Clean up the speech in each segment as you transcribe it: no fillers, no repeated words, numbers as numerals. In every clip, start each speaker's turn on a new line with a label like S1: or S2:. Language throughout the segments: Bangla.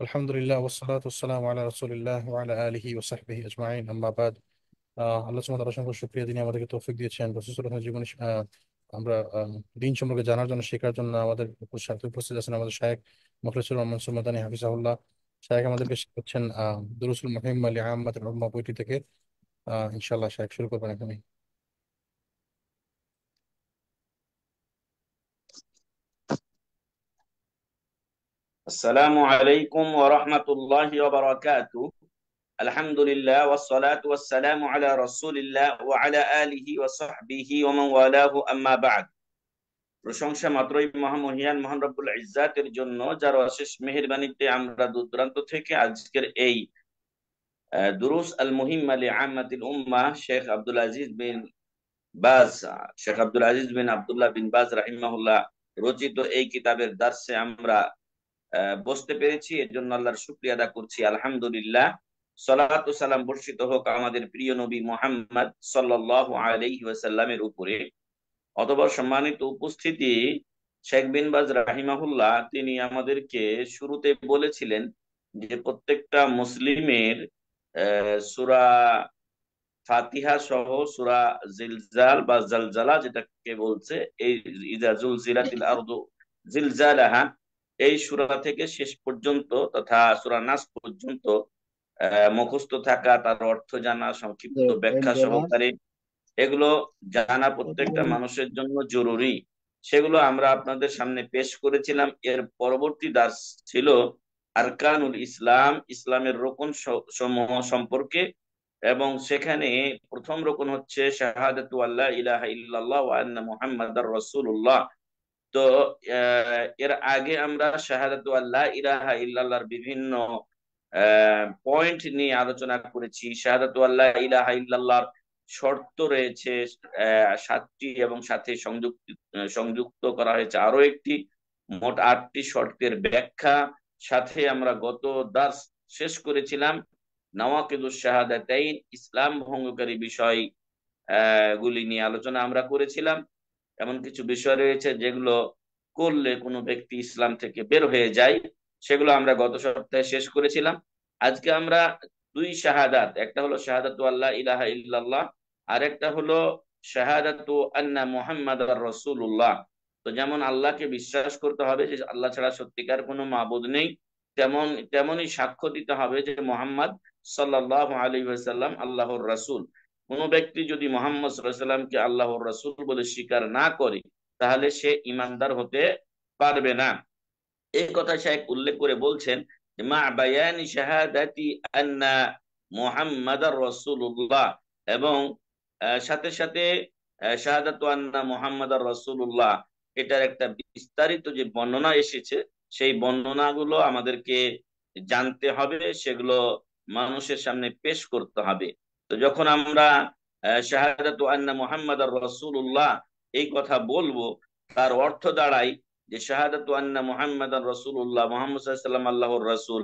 S1: আলহামদুলিল্লাহ ওয়াসসালাতু ওয়াসসালামু আলা রাসূলিল্লাহ ওয়া আলা আলিহি ওয়া সাহবিহি আজমাইন আম্মা বাদ। আল্লাহ সুবহানাহু ওয়া তাআলার অসংখ্য শুকরিয়া, যিনি আমাদেরকে তৌফিক দিয়েছেন রাসূল সাল্লাল্লাহু আলাইহি জীবনে আমরা দিন সম্পর্কে জানার জন্য, শেখার জন্য। আমাদের সাথে উপস্থিত আছেন আমাদের শায়েখ মুখলিসুর রহমান মনসুর মাদানী হাফিজাহুল্লাহ। শায়েখ আমাদেরকে শেখাচ্ছেন দুরুসুল মুহিম্মা লিআম্মাতিল উম্মাহ বইটি থেকে। ইনশাআল্লাহ শায়েখ শুরু করবেন এখনই।
S2: السلام عليكم ورحمة الله وبركاته. الحمد لله والصلاة والسلام على رسول الله وعلى آله وصحبه ومن والاه أما بعد. প্রশংসা মাত্রই মহামহিয়ান মহান রব্বুল ইজ্জাতের জন্য, যার অশেষ মেহেরবানিতে আমরা দূর দূরান্ত থেকে আজকের এই দুরুস আল মুহিম্মা লিআম্মাতিল উম্মাহ বাজ শেখ আব্দুল আজিজ বিন আব্দুল্লাহ বিন বাজ রাহিমাহুল্লাহ রচিত এই কিতাবের দার্সে আমরা বসতে পেরেছি। এর জন্য আল্লাহর শুকরিয়া আদা করছি, আলহামদুলিল্লাহ। সালাতু সালাম বর্ষিত হোক আমাদের প্রিয় নবী মুহাম্মদ সাল্লাল্লাহু আলাইহি ওয়াসাল্লামের উপরে। অতঃপর সম্মানিত উপস্থিতি, শেখ বিন বাজ রাহিমাহুল্লাহ তিনি আমাদেরকে শুরুতে বলেছিলেন যে প্রত্যেকটা মুসলিমের সূরা ফাতিহা সহ সূরা জিলজাল বা জালজালা যেটাকে বলছে, এই ইযা জুলজিলাতিল আরদু জিলজালাহা, এই সূরা থেকে শেষ পর্যন্ত তথা সূরা নাস পর্যন্ত মুখস্থ থাকা, তার অর্থ জানা, সংক্ষিপ্ত ব্যাখ্যা সহকারে এগুলো জানা প্রত্যেকটা মানুষের জন্য জরুরি। সেগুলো আমরা আপনাদের সামনে পেশ করেছিলাম। এর পরবর্তী দাস ছিল আরকানুল ইসলাম, ইসলামের রোকন সমূহ সম্পর্কে। এবং সেখানে প্রথম রোকন হচ্ছে শাহাদাতু আল্লা ইলাহা ইল্লাল্লাহ ওয়া আন্না মুহাম্মাদার রাসূলুল্লাহ। তো এর আগে আমরা শাহাদাতু আল্লাহ ইলাহা ইল্লাল্লাহর বিভিন্ন পয়েন্ট নিয়ে আলোচনা করেছি। শাহাদাতু আল্লাহ ইলাহা ইল্লাল্লাহর শর্ত রয়েছে 7টি, এবং সাথে সংযুক্ত করা হয়েছে আরো একটি, মোট 8টি শর্তের ব্যাখ্যা। সাথে আমরা গত দার্স শেষ করেছিলাম নওয়াকিদুশ শাহাদাতাইন, ইসলাম ভঙ্গকারী বিষয় গুলি নিয়ে আলোচনা আমরা করেছিলাম। এমন কিছু বিষয় রয়েছে যেগুলো করলে কোনো ব্যক্তি ইসলাম থেকে বের হয়ে যায়, সেগুলো আমরা গত সপ্তাহে শেষ করেছিলাম। আজকে আমরা দুই শাহাদাত, একটা হলো শাহাদাতু আল্লাহ ইলাহা ইল্লাল্লাহ, আর একটা হলো শাহাদাতু আন্না মুহাম্মাদার রাসূলুল্লাহ। তো যেমন আল্লাহকে বিশ্বাস করতে হবে যে আল্লাহ ছাড়া সত্যিকার কোনো মাবুদ নেই, তেমনই সাক্ষ্য দিতে হবে যে মুহাম্মদ সাল্লাল্লাহু আলাইহি ওয়াসাল্লাম আল্লাহর রাসূল। কোন ব্যক্তি যদি মুহাম্মদ সাল্লাল্লাহু আলাইহি ওয়াসাল্লামকে আল্লাহর রাসূল বলে স্বীকার না করে, তাহলে সে ঈমানদার হতে পারবে না। এই কথা শেখ উল্লেখ করে বলছেন যে মা বায়ানি শাহাদাতি আন্না মুহাম্মাদার রাসূলুল্লাহ, এবং সাথে সাথে শাহাদাতু আন্না মুহাম্মাদার রাসূলুল্লাহ এটার একটা বিস্তারিত যে বর্ণনা এসেছে, সেই বর্ণনাগুলো আমাদেরকে জানতে হবে, সেগুলো মানুষের সামনে পেশ করতে হবে। তো যখন আমরা শাহাদাতু আন্না মুহাম্মাদার রাসূলুল্লাহ এই কথা বলবো, তার অর্থ দাঁড়ায় যে শাহাদাতু আন্না মুহাম্মাদান রাসূলুল্লাহ, মুহাম্মদ সাল্লাল্লাহু আলাইহি ওয়াসাল্লাম আল্লাহর রাসূল,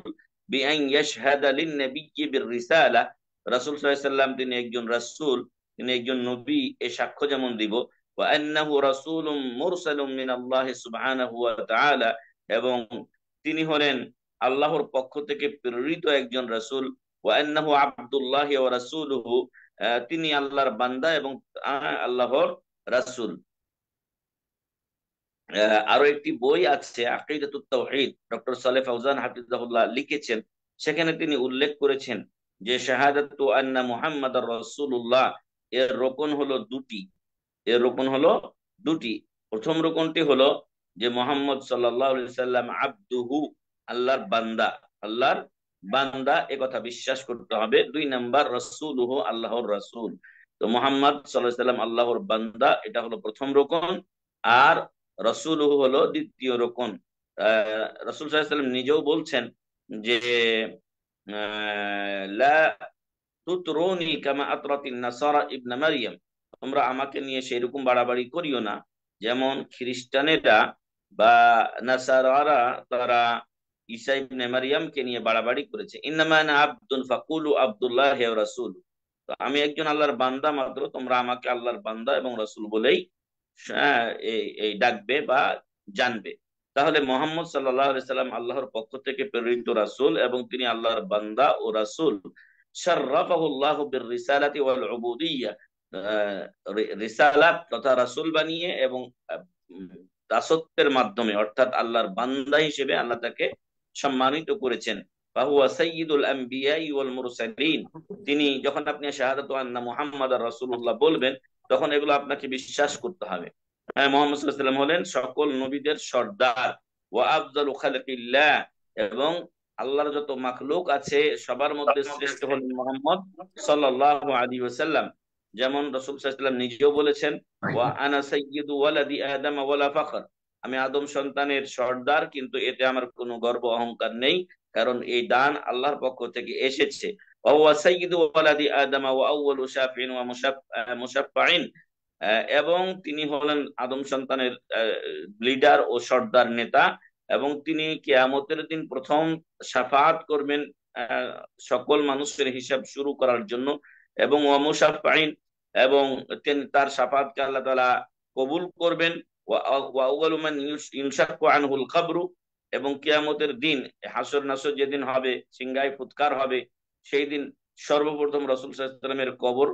S2: বিআন ইয়াশহাদা লিন-নাবিয়্যি বির-রিসালা, রাসূল সাল্লাল্লাহু আলাইহি ওয়াসাল্লাম তিনি একজন রাসূল, তিনি একজন নবী, এই সাক্ষ্য যেমন দিব। ওয়া আন্নাহু রাসূলুম মুরসালুম মিনাল্লাহি সুবহানাহু ওয়া তাআলা, এবং তিনি হলেন আল্লাহর পক্ষ থেকে প্রেরিত একজন রাসূল। ওয়া আন্নাহু আবদুল্লাহি ওয়া রাসূলুহু, তিনি আল্লাহর বান্দা এবং আল্লাহর রাসূল। আরো একটি বই আছে আকিদাতুত তাওহীদ, ডক্টর সালেহ ফাওজান হাফিজাহুল্লাহ লিখেছেন। সেখানে তিনি উল্লেখ করেছেন যে শাহাদাতু আন্না মুহাম্মাদার রাসূলুল্লাহ এর রোকন হলো দুটি। প্রথম রোকনটি হলো যে মুহাম্মদ সাল্লাল্লাহু আলাইহি সাল্লাম আবদুহু, আল্লাহর বান্দা, এ কথা বিশ্বাস করতে হবে। 2 নাম্বার রাসূলুহু, আল্লাহর রাসূল। তো মুহাম্মদ সাল্লাল্লাহু আলাইহি সাল্লাম আল্লাহর বান্দা, এটা হলো প্রথম রোকন। আর রাসূলুহু হলো দ্বিতীয় রোকন। রাসূল সাল্লাল্লাহু আলাইহি সাল্লাম নিজেও বলছেন যে লা তুতরুনি কামা আতরাতিন নাসারা ইবনে মারইয়াম, তোমরা আমাকে নিয়ে সেরকম বাড়াবাড়ি করিও না যেমন খ্রিস্টানেরা বা নাসারারা তারা ঈসা ইবনে মারইয়ামকে নিয়ে বাড়াবাড়ি করেছে। ইন্নামা আনা আবদুন ফাকুলু আব্দুল্লাহ ওয়া রাসূল, তো আমি একজন আল্লাহর বান্দা মাত্র, তোমরা আমাকে আল্লাহর বান্দা এবং রাসূল বলেই এই ডাকবে বা জানবে। তাহলে মুহাম্মদ সাল্লাল্লাহু আলাইহি সাল্লাম আল্লাহর পক্ষ থেকে প্রেরিত রাসূল এবং তিনি আল্লাহর বান্দা ও রাসূল। শাররাফাহু আল্লাহু বির রিসালাতি ওয়াল উবুদিয়্যাহ, রিসালাত তথা রাসূল বানিয়ে এবং উম, দাসত্বের মাধ্যমে অর্থাৎ আল্লাহর বান্দা হিসেবে আল্লাহ তাকে সম্মানিত করেছেন। ফাহুয়া সাইয়্যিদুল আম্বিয়া ওয়াল মুরসালিন। তিনি যখন আপনি শাহাদাতু আন্না মুহাম্মাদার রাসূলুল্লাহ বলবেন, তখন এগুলো আপনাকে বিশ্বাস করতে হবে। মোহাম্মদ সাল্লাল্লাহু আলাইহি ওয়াসাল্লাম হলেন সকল নবীদের সর্দার, ওয়া আফজালু খালকিল্লাহ, এবং আল্লাহর যত মাখলুক আছে সবার মধ্যে শ্রেষ্ঠ হলেন মোহাম্মদ সাল্লাল্লাহু আলাইহি ওয়াসাল্লাম। যেমন রাসূল সাল্লাল্লাহু আলাইহি ওয়াসাল্লাম নিজেও বলেছেন, ওয়া আনা সাইয়্যিদু ওয়ালাদি আদম ওয়ালা ফখর, আমি আদম সন্তানের সর্দার, কিন্তু এতে আমার কোনো গর্ব অহংকার নেই, কারণ এই দান আল্লাহর পক্ষ থেকে এসেছে। ওয়া হুয়া সাইয়্যিদু ওয়ালাদি আদম ওয়া আউয়ালু শাফিইন ওয়া মুশাফফাইন, এবং তিনি হলেন আদম সন্তানের লিডার ও সর্দার নেতা, এবং তিনি কিয়ামতের দিন প্রথম শাফাআত করবেন আহ, সকল মানুষের হিসাব শুরু করার জন্য, এবং ওয়ামুশাফাইন, এবং তিনি তার শাফাআতকে আল্লাহ তাআলা কবুল করবেন। ওয়া আউয়ালু মান ইউনশাক্কু আনহুল কবরু, এবং কিয়ামতের দিন হাসর নাসর যেদিন হবে, সিংহায় ফুৎকার হবে, সেই দিন সর্বপ্রথম রাসূল সাল্লাল্লাহু আলাইহি ওয়াসাল্লামের কবর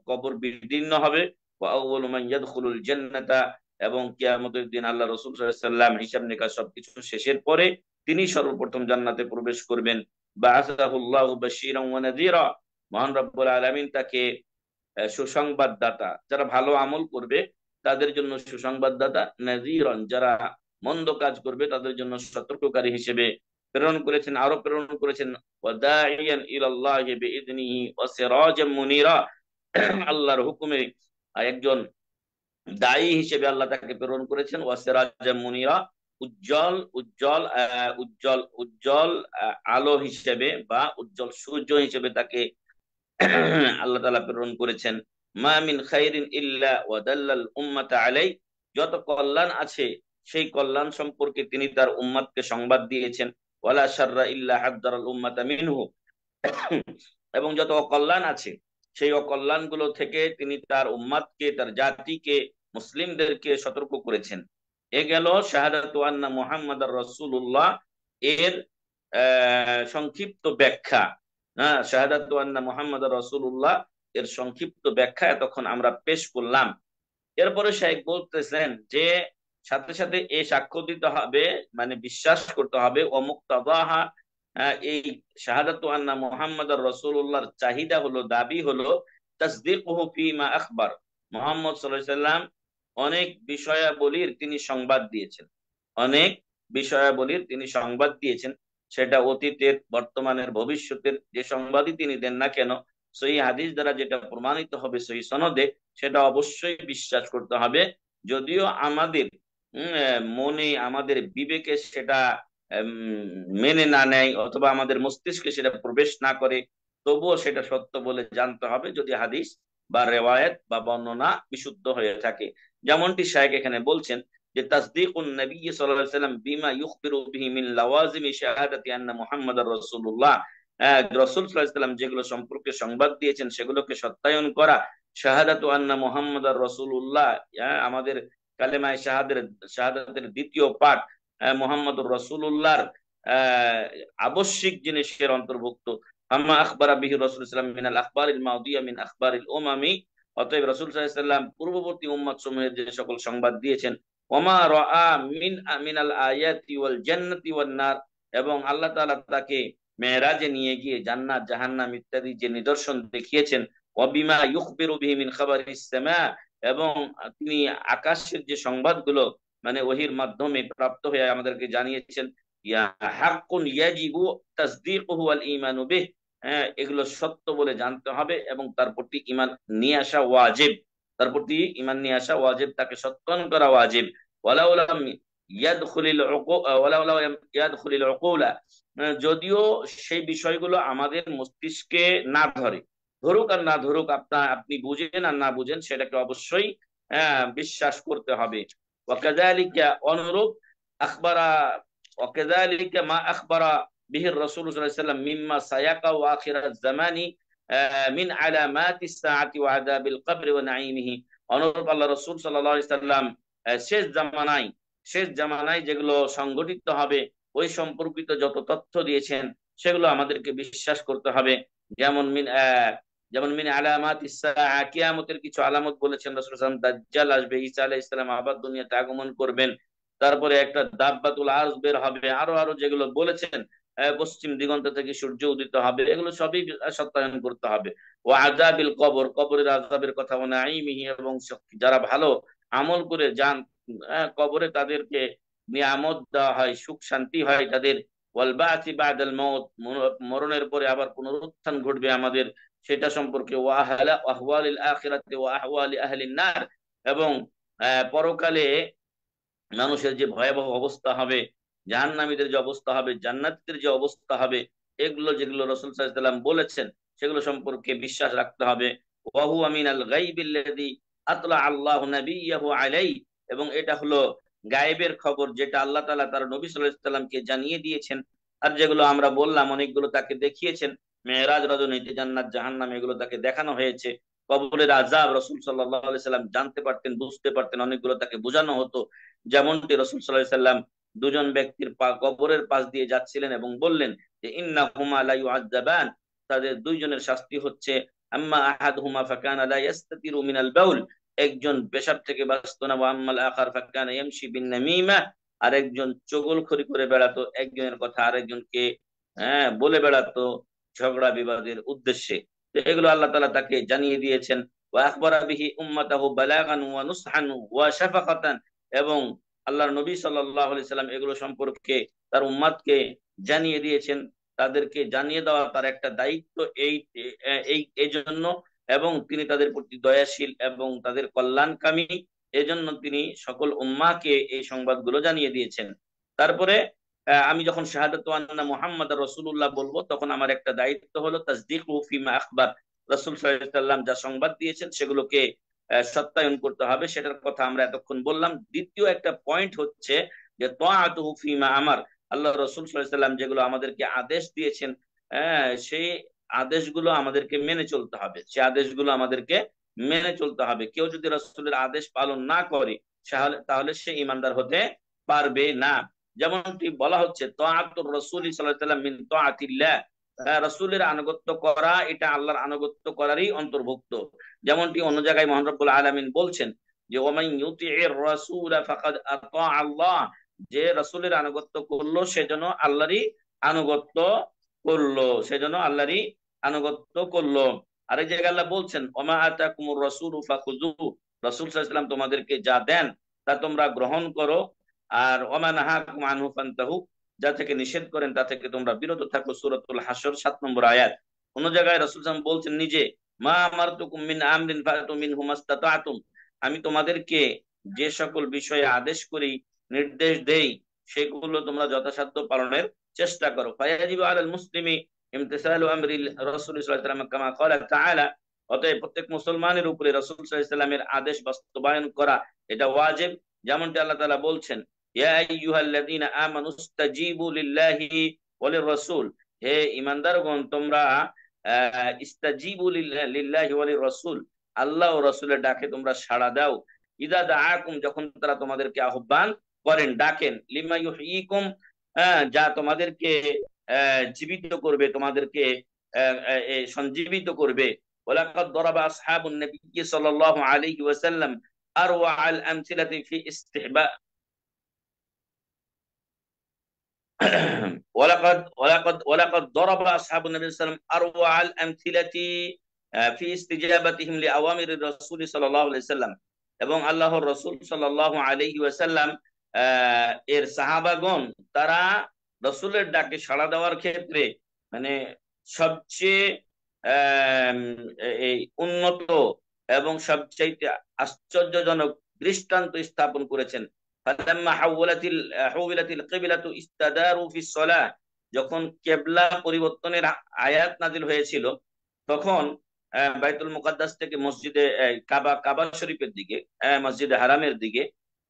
S2: কবর বিদীর্ণ হবে। ওয়া আউয়ালু মান ইয়াদখুলুল জান্নাতা, এবং কিয়ামতের দিন আল্লাহ রাসূল সাল্লাল্লাহু আলাইহি ওয়াসাল্লাম হিসাব নিকাশ সবকিছু শেষের পরে তিনি সর্বপ্রথম জান্নাতে প্রবেশ করবেন। বাআসাহুল্লাহু বাশীরান ওয়া নাযীরা, মহান রব্বুল আলামিন তাকে সুসংবাদদাতা, যারা ভালো আমল করবে তাদের জন্য সুসংবাদদাতা, নাযীরান যারা মন্দ কাজ করবে তাদের জন্য সতর্ককারী হিসেবে প্রেরণ করেছেন। আরো প্রেরণ করেছেন ওয়াদাইয়ান ইলাল্লাহি বিইذনিহি ওয়া সিরাজাম মুনীরা, আল্লাহর হুকুমে একজন দায়ী হিসেবে আল্লাহ তাকে প্রেরণ করেছেন। ওয়া সিরাজাম মুনীরা, উজ্জ্বল উজ্জ্বল উজ্জ্বল উজ্জ্বল আলো হিসেবে বা উজ্জ্বল সূর্য হিসেবে তাকে আল্লাহ তাআলা প্রেরণ করেছেন। মা মিন খাইরিন ইল্লা ওয়া দাল্লাল উম্মাতা আলাই, যত কল্যাণ আছে সেই কল্যাণ সম্পর্কে তিনি তার উম্মতকে সংবাদ দিয়েছেন। ওয়ালা শাররা ইল্লা হাদ্দারাল উম্মাতা মিনহু, এবং যত অকল্যাণ আছে সেই অকল্যাণ গুলো থেকে তিনি তার উম্মাদকে, তার জাতিকে, মুসলিমদেরকে সতর্ক করেছেন। এ গেল শাহাদাতু আন্না মুহাম্মাদার রাসূলুল্লাহ এর সংক্ষিপ্ত ব্যাখ্যা। হ্যাঁ, শাহাদাতু আন্না মুহাম্মাদার রাসূলুল্লাহ এর সংক্ষিপ্ত ব্যাখ্যা এতক্ষণ আমরা পেশ করলাম। এরপরে শাইখ বলতেছেন যে সাথে সাথে এ সাক্ষ্য দিতে হবে, মানে বিশ্বাস করতে হবে, ও মুক্তাদাহা, এই শাহাদাতু আন্না মুহাম্মাদার রাসূলুল্লাহর চাহিদা হলো, দাবি হলো, তাসদীকুহু ফীমা আখবার, মুহাম্মদ সাল্লাল্লাহু আলাইহি সাল্লাম অনেক বিষয়াবলীর তিনি সংবাদ দিয়েছেন, অনেক বিষয়াবলীর তিনি সংবাদ দিয়েছেন, সেটা অতীতের, বর্তমানের, ভবিষ্যতের যে সংবাদই তিনি দেন না কেন, সহিহ হাদিস দ্বারা যেটা প্রমাণিত হবে সহিহ সনদে, সেটা অবশ্যই বিশ্বাস করতে হবে। যদিও আমাদের মনে, আমাদের বিবেকে সেটা মেনে না নেয়, অথবা আমাদের মস্তিষ্কে সেটা প্রবেশ না করে, তবুও সেটা সত্য বলে জানতে হবে যদি হাদিস বা রেওয়ায়েত বা বর্ণনা বিশুদ্ধ হয়ে থাকে। যেমনটি শায়েখ এখানে বলছেন যে তাসদীকুন নবী সাল্লাল্লাহু আলাইহি ওয়াসাল্লাম বিমা ইখবিরু বিহি মিন লাওয়াজিমি শাহাদাতি আন্না মুহাম্মাদার রাসূলুল্লাহ, রাসূল সাল্লাল্লাহু আলাইহি ওয়াসাল্লাম যেগুলো সম্পর্কে সংবাদ দিয়েছেন সেগুলোকে সত্যায়ন করা। শাহাদাতু আন্না মুহাম্মাদার রাসূলুল্লাহ, আমাদের কালেমায়ে শাহাদাতের দ্বিতীয় পাঠ মুহাম্মাদুর রাসূলুল্লাহর আবশ্যিক জিনিসের অন্তর্ভুক্ত। আম্মা আখবারা বিহি রাসূল সাল্লাল্লাহু আলাইহি ওয়াসাল্লাম মিনাল আখবারিল মাউদিয়া মিন আখবারিল উমামি, অতএব রাসূল সাল্লাল্লাহু আলাইহি ওয়াসাল্লাম পূর্ববর্তী উম্মত সমূহের যে সকল সংবাদ দিয়েছেন, ওমা রাআ মিনাল আয়াতি ওয়াল জান্নাতি ওয়ান নার, এবং আল্লাহ তাআলা তাকে মেরাজে নিয়ে গিয়ে জান্নাত, জাহান্নাম ইত্যাদি যে নিদর্শন দেখিয়েছেন, ওয়াবিমা ইখবিরু বিহি মিন খাবারিস সামা, এবং তিনি আকাশের যে সংবাদগুলো মানে ওহির মাধ্যমে প্রাপ্ত হয়ে আমাদেরকে জানিয়েছেন, ইয়া হাক্কুন ইয়াজিবু তাসদীকুহু ওয়াল ঈমানু বিহি, এগুলো সত্য বলে জানতে হবে এবং তার প্রতি ঈমান নিয়ে আসা ওয়াজিব, তার প্রতি ঈমান নিয়ে আসা ওয়াজিব, তাকে সত্যায়ন করা ওয়াজিব। ওয়ালাউ লাম ইয়াদখুলিল উকুলা, যদিও সেই বিষয়গুলো আমাদের মস্তিষ্কে না ধরে, ধরুক আর না ধরুক, আপনি বুঝেন আর না বুঝেন, সেটাকে অবশ্যই বিশ্বাস করতে হবে। ওয়াকাযালিকা, অনুরূপ, আখবারা ওয়াকাযালিকা মা আখবারা বিহি রাসূল সাল্লাল্লাহু আলাইহি ওয়াসাল্লাম মিম্মা সায়াকা ওয়া আখিরাজ জামানি মিন আলামাতিস সাআতি ওয়া আযাবিল কবরি ওয়া নাঈমিহি, অনুরূপ আল্লাহ রাসূল সাল্লাল্লাহু আলাইহি ওয়াসাল্লাম শেষ জামানায় শেষ জামানায় যেগুলো সংগঠিত হবে ওই সম্পর্কিত যত তথ্য দিয়েছেন সেগুলো আমাদেরকে বিশ্বাস করতে হবে। যেমন যেমন আলামাত ইসসাআ, কিয়ামতের কিছু আলামত বলেছেন রাসূল সাল্লাল্লাহু আলাইহি ওয়াসাল্লাম। দাজ্জাল আসবে, ঈসা আলাইহিস সালাম আবার দুনিয়াতে আগমন করবেন, তারপরে একটা দাব্বাতুল আরজ বের হবে, আরো আরো যেগুলো বলেছেন, পশ্চিম দিগন্ত থেকে সূর্য উদিত হবে, এগুলো সবই সত্যায়ন করতে হবে। ও আযাবিল কবর, কবরের আযাবের কথা, ও নাঈমিহি, এবং যারা ভালো আমল করে যান কবরে তাদেরকে নিয়ামত দেওয়া হয়, সুখ শান্তি হয় তাদের। ওয়াল বা'সি বাদাল মাউত, মরণের পরে আবার পুনরুত্থান ঘটবে আমাদের, সেটা সম্পর্কে। ওয়া আহলা আহওয়ালিল আখিরাতি ওয়া আহওয়ালি আহলিন নার, এবং পরকালে মানুষের যে ভয়াবহ অবস্থা হবে, জাহান্নামীদের যে অবস্থা হবে, জান্নাতীদের যে অবস্থা হবে, এগুলো যেগুলো রাসূল সাল্লাল্লাহু আলাইহি ওয়াসাল্লাম বলেছেন সেগুলো সম্পর্কে বিশ্বাস রাখতে হবে। ওয়া হুয়া মিনাল গায়বিল্লাযী আতলা আল্লাহু নাবিয়্যাহু আলাইহি, এবং এটা হলো গায়েবের খবর যেটা আল্লাহ তাআলা তার নবী সাল্লাল্লাহু আলাইহি ওয়াসাল্লামকে জানিয়ে দিয়েছেন। আর যেগুলো আমরা বললাম অনেকগুলো তাকে দেখিয়েছেন, মেরাজ রজনীতে জান্নাত জাহান্নাম এগুলো তাকে দেখানো হয়েছে। কবরের আযাব রাসূল সাল্লাল্লাহু আলাইহি ওয়াসাল্লাম জানতে পারতেন, বুঝতে পারতেন, অনেকগুলো তাকে বোঝানো হতো। যেমনটি রাসূল সাল্লাল্লাহু আলাইহি সাল্লাম দুজন ব্যক্তির কবরের পাশ দিয়ে যাচ্ছিলেন এবং বললেন যে ইন্নাহুমা লা ইউআযাবান, তাদের দুইজনের শাস্তি হচ্ছে, আম্মা আহাদুহুমা ফাকানা লা ইস্তাতিরু মিনাল বাউল, একজন পেশাব থেকে বাঁচতো না, ওয়া আম্মাল আখার ফাকানা ইয়ামশি বিন নামিমা, আর একজন চগলখড়ি করে বেড়াতো, একজনের কথা আরেকজনকে বলে বেড়াতো ঝগড়া বিবাদের উদ্দেশ্যে। তো এগুলো আল্লাহ তাআলা তাকে জানিয়ে দিয়েছেন। ওয়া আখবারা বিহি উম্মাতাহু বালাগান ওয়া নুসহান ওয়া শাফাকাতান, এবং আল্লাহর নবী সাল্লাল্লাহু আলাইহি সাল্লাম এগুলো সম্পর্কে তার উম্মাদকে জানিয়ে দিয়েছেন। তাদেরকে জানিয়ে দেওয়া তার একটা দায়িত্ব এই এই এই জন্য, এবং তিনি তাদের প্রতি দয়াশীল এবং তাদের কল্যাণকামী, এজন্য তিনি সকল উম্মাহকে এই সংবাদগুলো জানিয়ে দিয়েছেন। তারপরে আমি যখন শাহাদাতু আন্না মুহাম্মাদুর রাসূলুল্লাহ বলবো, তখন আমার একটা দায়িত্ব হলো তাসদীকু ফিমা আখবার, রাসূল সাল্লাল্লাহু আলাইহি ওয়াসাল্লাম যা সংবাদ দিয়েছেন সেগুলোকে সত্যায়ন করতে হবে। সেটার কথা আমরা এতক্ষণ বললাম। দ্বিতীয় একটা পয়েন্ট হচ্ছে যে তাআতুহু ফিমা আমার, আল্লাহ রাসূল সাল্লাল্লাহু আলাইহি ওয়াসাল্লাম যেগুলো আমাদেরকে আদেশ দিয়েছেন, সেই আদেশগুলো আমাদেরকে মেনে চলতে হবে, সেই আদেশগুলো আমাদেরকে মেনে চলতে হবে। কেউ যদি রাসূলের আদেশ পালন না করে তাহলে সে ঈমানদার হতে পারবে না। যেমনটি বলা হচ্ছে তাআতুর রাসূল সাল্লাল্লাহু আলাইহি ওয়াসাল্লাম মিন তাআতিল্লাহ, রাসূলের আনুগত্য করা এটা আল্লাহর আনুগত্য করারই অন্তর্ভুক্ত। যেমনটি অন্য জায়গায় মহান রব্বুল আলামিন বলছেন যে ওমান ইউতিইর রাসূল ফাকাদ আতা আল্লাহ, যে রাসূলের আনুগত্য করলো সেজন্য আল্লাহরই আনুগত্য করলো, সেজন্য আল্লাহরই আনুগত্য করলো। আরেক জায়গায় আল্লাহ বলছেন ওমা আতাকুমুর রাসূলু ফাখুযু, রাসূল সাল্লাল্লাহু আলাইহি ওয়াসাল্লাম তোমাদেরকে যা দেন তা তোমরা গ্রহণ করো, আর ওমা নাহাকুম আনহু ফান্তাহু, যা থেকে নিষেধ করেন তা থেকে তোমরা বিরত থাকো। সূরাতুল হাসর ৭ নম্বর আয়াত। অন্য জায়গায় রাসূল সাল্লাল্লাহু আলাইহি ওয়াসাল্লাম বলছেন নিজে, মা আমারতুকুম মিন আমরিন ফাতু মিনহু মাস্তাতাতুম, আমি তোমাদেরকে যে সকল বিষয়ে আদেশ করি, নির্দেশ দেই, সেগুলো তোমরা যথাসাধ্য পালনের চেষ্টা করো। ফায়াজিবু আলাল মুসলিমি ইমতিসালু আমরিল রাসূল সাল্লাল্লাহু আলাইহি ওয়াসাল্লাম কামা ক্বালা তাআলা, অতএব প্রত্যেক মুসলমানের উপরে রাসূল সাল্লাল্লাহু আলাইহি ওয়াসাল্লামের আদেশ বাস্তবায়ন করা এটা ওয়াজিব। যেমনটি আল্লাহ তাআলা বলছেন ইয়া আইয়ুহাল্লাযীনা আমানুস্তাজীবু লিল্লাহি ওয়া লির-রাসূল, হে ঈমানদারগণ তোমরা ইস্তাজিবু লিল্লাহি ওয়া লির-রাসূল, আল্লাহ ও রাসূলের ডাকে তোমরা সাড়া দাও। ইদা দাআকুম, যখন তারা তোমাদেরকে আহ্বান করেন, ডাকেন, লিমা ইউহয়িকুম, যা তোমাদেরকে জীবিত করবে, তোমাদেরকে সঞ্জীবিত করবে। ওয়ালাকাদ দরাবা আসহাবুন নবী সাল্লাল্লাহু আলাইহি ওয়াসাল্লাম আরওয়া আল আমসিলাতি ফি ইস্তিহবা ولقد ضرب اصحاب النبي صلى الله عليه وسلم اروع الامثله في استجابتهم لاوامر الرسول صلى الله عليه وسلم, এবং আল্লাহর রাসূল সাল্লাল্লাহু আলাইহি ওয়াসাল্লাম এর সাহাবাগণ তারা রাসূলের ডাকে সাড়া দেওয়ার ক্ষেত্রে মানে সবচেয়ে এই উন্নত এবং সবচেয়ে আশ্চর্যজনক দৃষ্টান্ত স্থাপন করেছেন। ফালাম্মা হাওলাতিল কিবলাতু ইস্তাদারু ফিস সালাহ, যখন কিবলা পরিবর্তনের আয়াত নাযিল হয়েছিল তখন বাইতুল মুকাদ্দাস থেকে মসজিদে কাবা শরীফের দিকে, মসজিদে হারামের দিকে,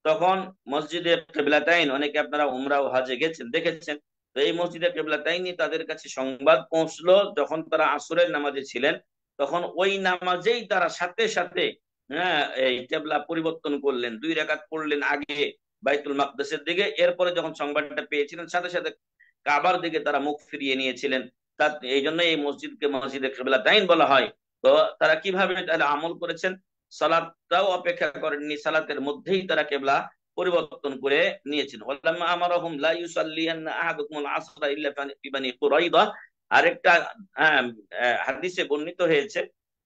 S2: তখন মসজিদে কিবলাতাইন, অনেকে আপনারা উমরা ও হজে গেছেন দেখেছেন, তো এই মসজিদে কিবলাতাইনই তাদের কাছে সংবাদ পৌঁছলো যখন তারা আসরের নামাজে ছিলেন, তখন ওই নামাজেই তারা সাথে সাথে এই কিবলা পরিবর্তন করলেন, 2 রাকাত পড়লেন আগে বাইতুল মাকদেসের দিকে। এরপরে যখন সংবাদটা পেয়েছিলেন সাথে সাথে কাবার দিকে তারা মুখ ফিরিয়ে নিয়েছিলেন। তার এই জন্য এই মসজিদকে মসজিদে কিবলাতাইন বলা হয়। তো তারা কিভাবে তাহলে আমল করেছেন, সালাতটাও অপেক্ষা করেননি, সালাতের মধ্যেই তারা কেবলা পরিবর্তন করে নিয়েছেন। ওয়ালাম্মা আমারাহুম লা ইউসাল্লিয়ান্না আহাদুকুমুল আসরা ইল্লা ফি বানি কুরাইদা। আরেকটা হাদিসে বর্ণিত হয়েছে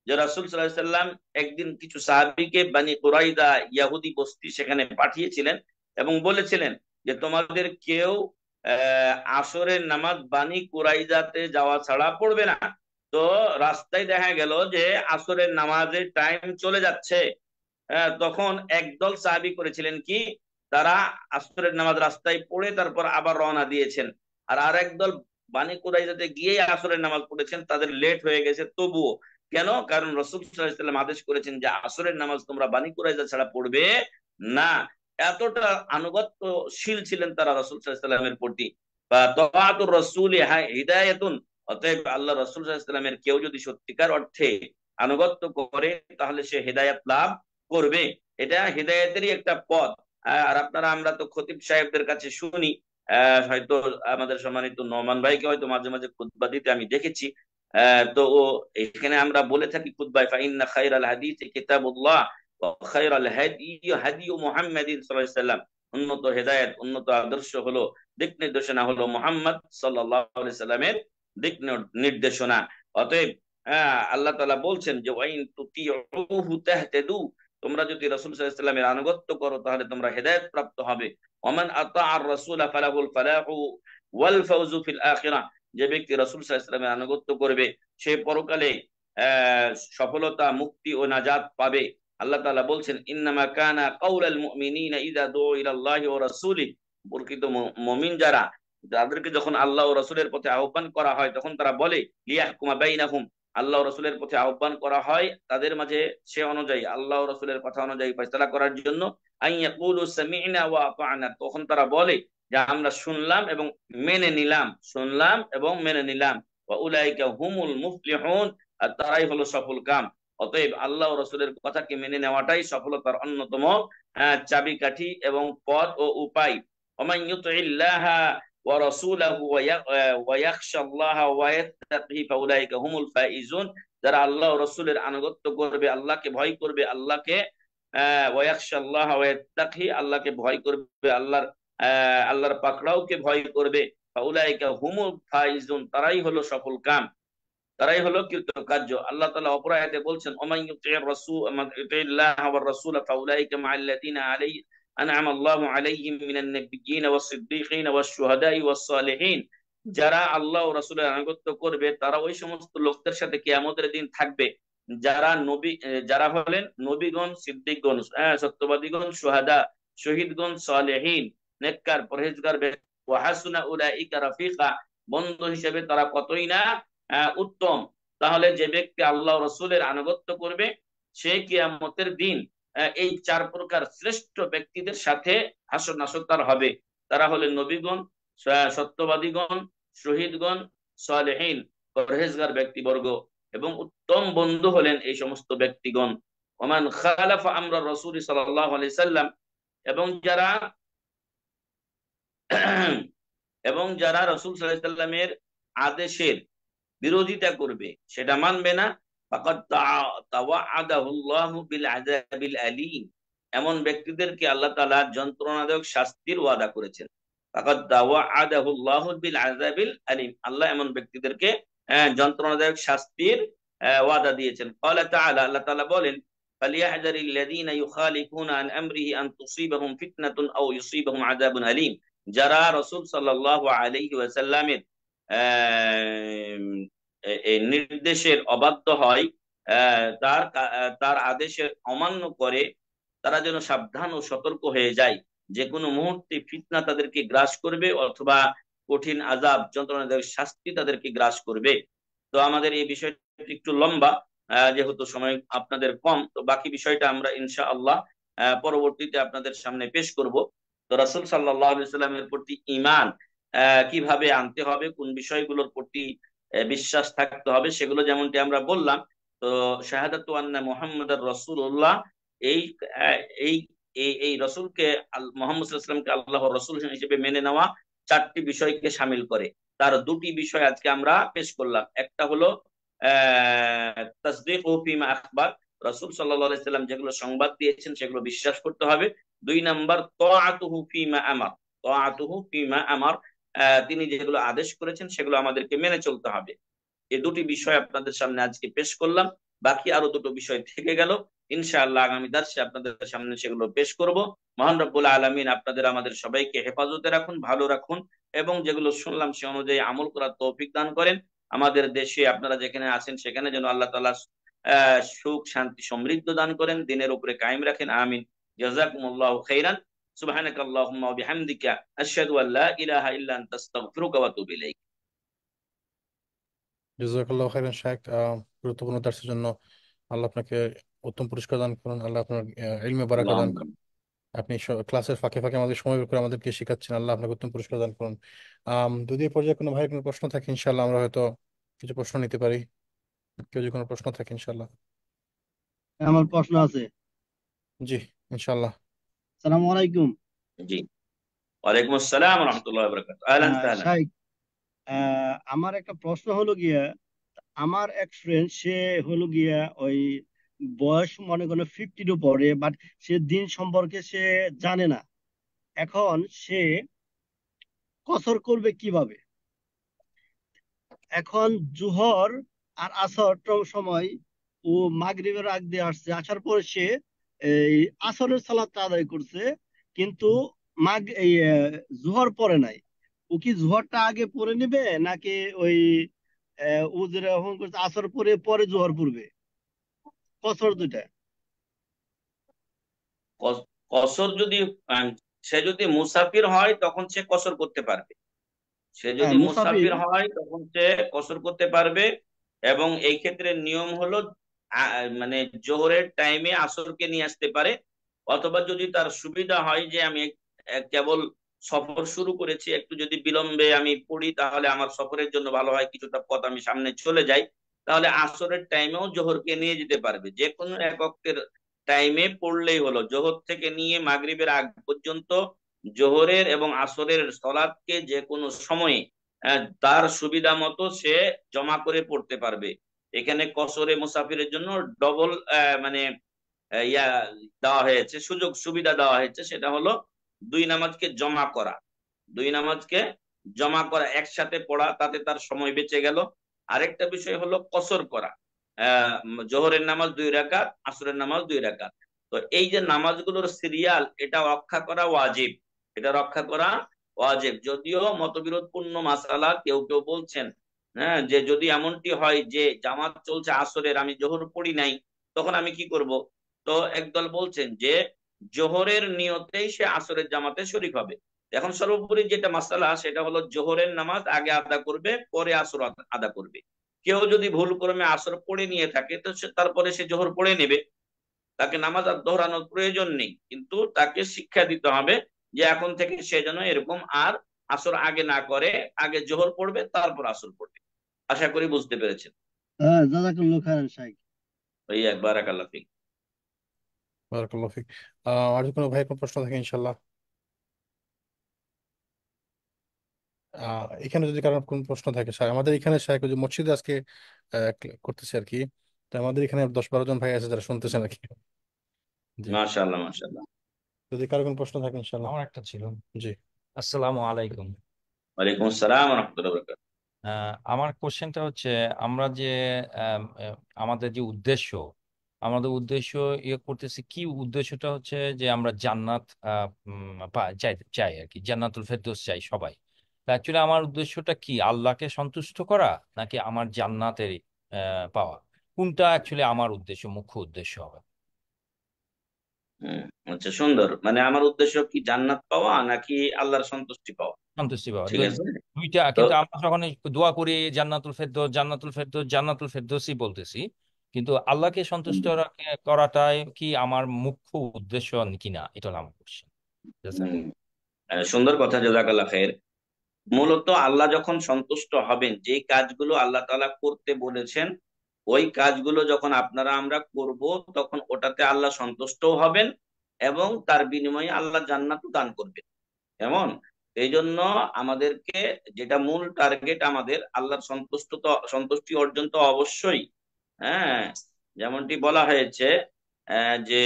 S2: যে রাসূল সাল্লাল্লাহু আলাইহি সাল্লাম একদিন কিছু সাহাবীকে বানি কুরাইদা ইহুদি বস্তি সেখানে পাঠিয়েছিলেন এবং বলেছিলেন যে তোমাদের কেউ আসরের নামাজ বানি কুরাইজাতে যাওয়া ছাড়া পড়বে না। তো রাস্তায় দেখা গেল যে আসরের নামাজের টাইম চলে যাচ্ছে। তখন একদল সাহাবী করেছিলেন কি, তারা আসরের নামাজ রাস্তায় পড়ে তারপর আবার রওনা দিয়েছেন। আর আরেক দল বানি কুরাইজাতে গিয়ে আসরের নামাজ পড়েছেন, তাদের লেট হয়ে গেছে তবুও। কেন? কারণ রাসূল সাল্লাল্লাহু আলাইহি ওয়াসাল্লাম আদেশ করেছেন যে আসরের নামাজ তোমরা বানি কুরাইজা ছাড়া পড়বে না। এতটা আনুগত্যশীল ছিলেন তারা রাসূল সাল্লাল্লাহু আলাইহি ওয়াসাল্লামের প্রতি। বা তাআতুর রাসূলি হিদায়াতুন, অতএব আল্লাহ রাসূল সাল্লাল্লাহু আলাইহি ওয়াসাল্লামের কেউ যদি সত্যিকার অর্থে আনুগত্য করে তাহলে সে হেদায়েত লাভ করবে। এটা হেদায়েতেরই একটা পথ। আর আপনারা, আমরা তো খতিব সাহেবদের কাছে শুনি, হয়তো আমাদের সম্মানিত নোমান ভাইকে হয়তো মাঝে মাঝে খুতবা দিতে আমি দেখেছি। তো এখানে আমরা বলে থাকি খুতবায়, ফাইন্না খায়রাল হাদিসি কিতাবুল্লাহ ওয়া খায়রাল হাদি হাদি মুহাম্মাদিন সাল্লাল্লাহু আলাইহি ওয়াসাল্লাম। উন্নত হেদায়েত, উন্নত আদর্শ হলো, দিক নির্দেশনা হলো মুহাম্মদ সাল্লাল্লাহু আলাইহি সাল্লামের দিক নির্দেশনা। অতএব আল্লাহ তাআলা বলছেন যে ওয়াইন তুতিউহু তাহতাদু, তোমরা যদি রাসূল সাল্লাল্লাহু আলাইহি ওয়াসাল্লামের আনুগত্য করো তাহলে তোমরা হেদায়েত প্রাপ্ত হবে। ওমান আতাআর রাসূলা ফালাহুল ফালাহু ওয়াল ফাওজু ফিল আখিরাহ, যে ব্যক্তি রাসূল সাল্লাল্লাহু আলাইহি ওয়াসাল্লামের আনুগত্য করবে সে পরকালে সফলতা, মুক্তি ও নাজাত পাবে। আল্লাহ তাআলা বলছেন ইন্নামা কানা কাউলাল মুমিনিনা ইযা দুউ ইলাল্লাহি ওয়া রাসূলিহি, প্রকৃত মুমিন যারা, তাদেরকে যখন আল্লাহ ও রাসূলের পথে আহ্বান করা হয় তখন তারা বলে লিয়াহকুমা বাইনাহুম, আল্লাহ ও রাসূলের পথে আহ্বান করা হয় তাদের মাঝে সে অনুযায়ী, আল্লাহ ও রাসূলের কথা অনুযায়ী ফয়সালা করার জন্য। আইয়াকুলু সামি'না ওয়া আতা'না, তখন তারা বলে যে আমরা শুনলাম এবং মেনে নিলাম, শুনলাম এবং মেনে নিলাম। ওয়া উলাইকা হুমুল মুফলিহুন, আর তারাই হলো সফল কাম। অতএব আল্লাহ ও রাসূলের কথাকে মেনে নেওয়াটাই সফলতার অন্যতম চাবিকাঠি এবং পথ ও উপায়। ওমান ইউতি'ল্লাহা ওয়া রাসূলাহু ওয়া ইয়াখশাল্লাহা ওয়া ইয়াত্তাকি ফাউলাইকা হুমুল ফাইজুন, যারা আল্লাহ ও রাসূলের আনুগত্য করবে, আল্লাহকে ভয় করবে, আল্লাহকে ওয়া ইয়াখশাল্লাহা ওয়া ইয়াত্তাকি, আল্লাহকে ভয় করবে, আল্লাহর পাকড়াওকে ভয় করবে, ফাউলাইকা হুমুল ফাইজুন, তারাই হলো সফল কাম, তারাই হলো কৃতকার্য। আল্লাহ তাআলা অপর আয়াতে বলছেন ওমান ইউতি'র রাসূল মান ইউতি'ল্লাহা ওয়ার রাসূল ফাউলাইকা মা'আল্লাযিনা আলাইহি আন'আমা আল্লাহু আলাইহিম মিনান নাবিয়্যিন ওয়াস সিদ্দীকিন ওয়াস শুহাদাই ওয়াস সালিহিন, যারা আল্লাহ ও রাসূলের আনুগত্য করবে তারা ওই সমস্ত লোকদের সাথে কিয়ামতের দিন থাকবে যারা যারা হলেন নবীগণ, সিদ্দিকগণ, সত্যবাদীগণ, শুহাদা, শহীদগণ, সালেহীন, নেককার, পরহেজগার ব্যক্তি। ওয়া হাসুনা উলাইকা রাফিকা, বন্ধু হিসেবে তারা কতই না উত্তম। তাহলে যে ব্যক্তি আল্লাহ রসুলের আনুগত্য করবে সে কিয়ামতের দিন এই চার প্রকার শ্রেষ্ঠ ব্যক্তিদের সাথে হাসর নাসর তার হবে। তারা হলেন নবীগণ, সত্যবাদীগণ, শহীদগণ, সালেহীন, পরহেজগার ব্যক্তিবর্গ, এবং উত্তম বন্ধু হলেন এই সমস্ত ব্যক্তিগণ। ওমান খালাফা আমরা রাসূল সাল্লাল্লাহু আলাইহি সাল্লাম, এবং যারা এবং যারা রাসূল সাল্লাল্লাহু আলাইহি সাল্লামের আদেশের বিরোধিতা করবে, সেটা মানবে না, ফাকাদ তাওয়াআদাহুল্লাহু বিল আযাবিল আলীম, এমন ব্যক্তিদেরকে আল্লাহ তাআলা যন্ত্রণাদায়ক শাস্তির ওয়াদা করেছেন। ফাকাদ তাওয়াআদাহুল্লাহু বিল আযাবিল আলীম, আল্লাহ এমন ব্যক্তিদেরকে যন্ত্রণাদায়ক শাস্তির ওয়াদা দিয়েছেন। ক্বালা তাআলা, আল্লাহ তাআলা বলেন ফালিয়াহযারিল্লাযীনা ইউখালিফুনা আন আমরিহি আন তুসিবাহুম ফিতনাতুন আও ইউসিবাহুম আযাবুন আলীম, যারা রাসূল সাল্লাল্লাহু আলাইহি ওয়াসাল্লামের নির্দেশের অবাধ্য হয়, তার তার আদেশের অমান্য করে, তারা যেন সাবধান ও সতর্ক হয়ে যায়, যে কোনো মুহূর্তে ফিতনা তাদেরকে গ্রাস করবে অথবা কঠিন আযাব, যন্ত্রণাদায়ক শাস্তি তাদেরকে গ্রাস করবে। তো আমাদের এই বিষয়টি একটু লম্বা, যেহেতু সময় আপনাদের কম, তো বাকি বিষয়টা আমরা ইনশাআল্লাহ পরবর্তীতে আপনাদের সামনে পেশ করব। তো রাসূল সাল্লাল্লাহু আলাইহি ওয়াসাল্লামের প্রতি ঈমান কিভাবে আনতে হবে, কোন বিষয়গুলোর প্রতি বিশ্বাস থাকতে হবে, সেগুলো যেমনটি আমরা বললাম। তো শাহাদাতু আন্না মুহাম্মাদার রাসূলুল্লাহ, এই এই এই রসুলকে, মোহাম্মদ সাল্লাল্লাহু আলাইহি ওয়াসাল্লামকে আল্লাহর রসুল হিসেবে মেনে নেওয়া 4টি বিষয়কে শামিল করে। তার 2টি বিষয় আজকে আমরা পেশ করলাম। একটা হলো তাসদীকু ফীমা আখবার, রাসূল সাল্লাল্লাহু আলাইহি সাল্লাম যেগুলো সংবাদ দিয়েছেন সেগুলো বিশ্বাস করতে হবে। 2 নাম্বার তাআতুহু ফীমা আমার, তাআতুহু ফীমা আমার, তিনি যেগুলো আদেশ করেছেন সেগুলো আমাদেরকে মেনে চলতে হবে। এই 2টি বিষয় আপনাদের সামনে আজকে পেশ করলাম। বাকি আরো 2টো বিষয় থেকে গেল, ইনশাআল্লাহ আগামী দর্শে আপনাদের সামনে সেগুলো পেশ করব। মহান রব্বুল আলামিন আপনাদের আমাদের সবাইকে হেফাজতে রাখুন, ভালো রাখুন, এবং যেগুলো শুনলাম সে অনুযায়ী আমল করার তৌফিক দান করেন। আমাদের দেশে আপনারা যেখানে আছেন সেখানে যেন আল্লাহ তাআলা সুখ শান্তি সমৃদ্ধ দান করেন, দিনের উপরে কায়েম রাখেন, আমিন। জাযাকুমুল্লাহু খাইরান। সুবহানাকাল্লাহুম্মা ওয়া বিহামদিকা আশহাদু আল্লা ইলাহা ইল্লা আনতা আস্তাগফিরুকা ওয়া আতুবু ইলাইক।
S1: জাযাকাল্লাহু খাইরান শাইখ, গুরুত্বপূর্ণ দার্সের জন্য আল্লাহ আপনাকে উত্তম পুরস্কার দান করুন, আল্লাহ আপনার ইলমে বারাকা দান করুন।
S2: আল্লাহুম্মা
S1: আপনি ক্লাসের ফাঁকে ফাঁকে আমাদের সময় বের করে আমাদেরকে শেখাচ্ছেন, আল্লাহ আপনাকে উত্তম পুরস্কার দান করুন। যদি এই পর্যায়ে কোনো ভাইয়ের কোনো প্রশ্ন থাকে ইনশাল্লাহ আমরা হয়তো কিছু প্রশ্ন নিতে পারি। কেউ যদি কোনো প্রশ্ন থাকে ইনশাল্লাহ।
S3: আমার প্রশ্ন আছে।
S1: জি, ইনশাল্লাহ।
S3: সালামু আলাইকুম।
S2: জি, ওয়ালাইকুম আসসালাম ওয়া রাহমাতুল্লাহি ওয়া বারাকাতুহু। আহলান সাহলান।
S3: শাইখ, আমার একটা প্রশ্ন হলো গিয়া, আমার এক ফ্রেন্ড সে হলো গিয়া ওই বয়স মনে করো 50-র উপরে, বাট সে দিন সম্পর্কে সে জানে না। এখন সে কসর করবে কিভাবে? এখন জুহর আর আসর সময় ও মাগরিবের আগ দিয়ে আসছে, আসার পরে সে এই আসরের সালাতটা আদায় করছে, কিন্তু জুহর পরে নাই। ও কি জুহরটা আগে পড়ে নেবে, নাকি ওই ও যেটা এখন করছে আসর পরে পরে জুহর পড়বে? কসর দুইটা।
S2: কসর যদি আহ, সে যদি মুসাফির হয় তখন সে কসর করতে পারবে। সে
S3: হ্যাঁ,
S2: যদি
S3: মুসাফির।
S2: মুসাফির হয় তখন সে কসর করতে পারবে। এবং এই ক্ষেত্রে নিয়ম হলো মানে জোহরের টাইমে আসরকে নিয়ে আসতে পারে। অথবা যদি তার সুবিধা হয় যে আমি কেবল সফর শুরু করেছি, একটু যদি বিলম্বে আমি পড়ি তাহলে আমার সফরের জন্য ভালো হয়, কিছুটা পথ আমি সামনে চলে যাই, তাহলে আসরের টাইমেও জোহরকে নিয়ে যেতে পারবে। যে কোনো এক ওয়াক্তের টাইমে পড়লেই হলো, জোহর থেকে নিয়ে মাগরিবের আগ পর্যন্ত জোহরের এবং আসরের সলাৎকে যে কোনো সময়ে তার সুবিধা মতো সে জমা করে পড়তে পারবে। এখানে কসরে মুসাফিরের জন্য ডবল মানে ইয়া দেওয়া হয়েছে, সুযোগ সুবিধা দেওয়া হয়েছে। সেটা হলো 2 নামাজকে জমা করা, 2 নামাজকে জমা করা, একসাথে পড়া, তাতে তার সময় বেঁচে গেল। আরেকটা বিষয় হলো কসর করা। আহ জোহরের নামাজ 2 রাকাত, আসরের নামাজ 2 রাকাত। তো এই যে নামাজগুলোর সিরিয়াল, এটা রক্ষা করা ওয়াজিব, এটা রক্ষা করা ওয়াজিব। যদিও মতবিরোধপূর্ণ মাসালা, কেউ কেউ বলছেন হ্যাঁ যে যদি এমনটি হয় যে জামাত চলছে আসরের, আমি জোহর পড়ি নাই, তখন আমি কি করব? তো একদল বলছেন যে জোহরের নিয়তেই সে আসরের জামাতে শরীক হবে। এখন সর্বোপরি যেটা মাসালা সেটা হলো জোহরের নামাজ আগে আদা করবে, পরে আসর আদা করবে। কেউ যদি ভুল ক্রমে আসর পড়ে নিয়ে থাকে তো তারপরে সে জোহর পড়ে নেবে, তাকে নামাজ আর দোহরানোর প্রয়োজন নেই। কিন্তু তাকে শিক্ষা দিতে হবে যে এখন থেকে সে যেন এরকম আর আসর আগে না করে, আগে জোহর পড়বে তারপর আসর পড়বে। আশা করি বুঝতে পেরেছেন।
S3: হ্যাঁ, জাযাকাল্লাহু খাইরান শাইখ।
S2: ভাই একবার আল্লাহ ফিক।
S1: বারাকাল্লাহু ফিক। আর যদি কোনো ভাইয়ের কোনো প্রশ্ন থাকে ইনশাল্লাহ। এখানে যদি কারোর কোনো প্রশ্ন থাকে, আমাদের এখানে শাইখ ওই যে মসজিদে আজকে করতেছে আর কি, তো আমাদের এখানে 10-12 জন ভাই আছে যারা শুনতেছেন আর কি। জি,
S2: মাশাআল্লাহ মাশাআল্লাহ।
S1: যদি কারো কোনো প্রশ্ন থাকে ইনশাল্লাহ।
S4: আমার একটা ছিল।
S1: জি,
S4: আসসালামু আলাইকুম।
S2: ওয়ালাইকুম আসসালাম ওয়া রাহমাতুল্লাহি ওয়া বারাকাতুহু।
S4: আমার কোশ্চেনটা হচ্ছে, আমরা যে আমাদের যে উদ্দেশ্য, আমাদের উদ্দেশ্য করতেছি কি, উদ্দেশ্যটা হচ্ছে যে আমরা জান্নাত চাই চাই আর কি, জান্নাতুল ফেরদৌস চাই সবাই। অ্যাকচুয়ালি আমার উদ্দেশ্যটা কি, আল্লাহকে সন্তুষ্ট করা নাকি আমার জান্নাতের পাওয়া? কোনটা অ্যাকচুয়ালি আমার উদ্দেশ্য, মুখ্য উদ্দেশ্য হবে?
S2: হুম, আচ্ছা সুন্দর। মানে আমার উদ্দেশ্য কি জান্নাত পাওয়া নাকি আল্লাহর সন্তুষ্টি পাওয়া?
S4: সন্তুষ্টি পাওয়া,
S2: ঠিক আছে।
S4: দুইটা।
S2: তো
S4: কিন্তু আমরা যখন দোয়া করি জান্নাতুল ফেরদৌস, জান্নাতুল ফেরদৌস, জান্নাতুল ফেরদৌসই বলতেছি, কিন্তু আল্লাহকে সন্তুষ্ট করাটাই কি আমার মুখ্য উদ্দেশ্য কিনা, এটা হলো আমার কোশ্চেন।
S2: হুম, সুন্দর কথা, জাযাকাল্লাহ খাইর। মূলত আল্লাহ যখন সন্তুষ্ট হবেন, যে কাজগুলো আল্লাহ তাআলা করতে বলেছেন ওই কাজগুলো যখন আপনারা আমরা করব, তখন ওটাতে আল্লাহ সন্তুষ্টও হবেন এবং তার বিনিময়ে আল্লাহ জান্নাতও দান করবেন। এমন এই জন্য আমাদেরকে যেটা মূল টার্গেট আমাদের আল্লাহর সন্তুষ্টি অর্জন তো অবশ্যই। হ্যাঁ, যেমনটি বলা হয়েছে যে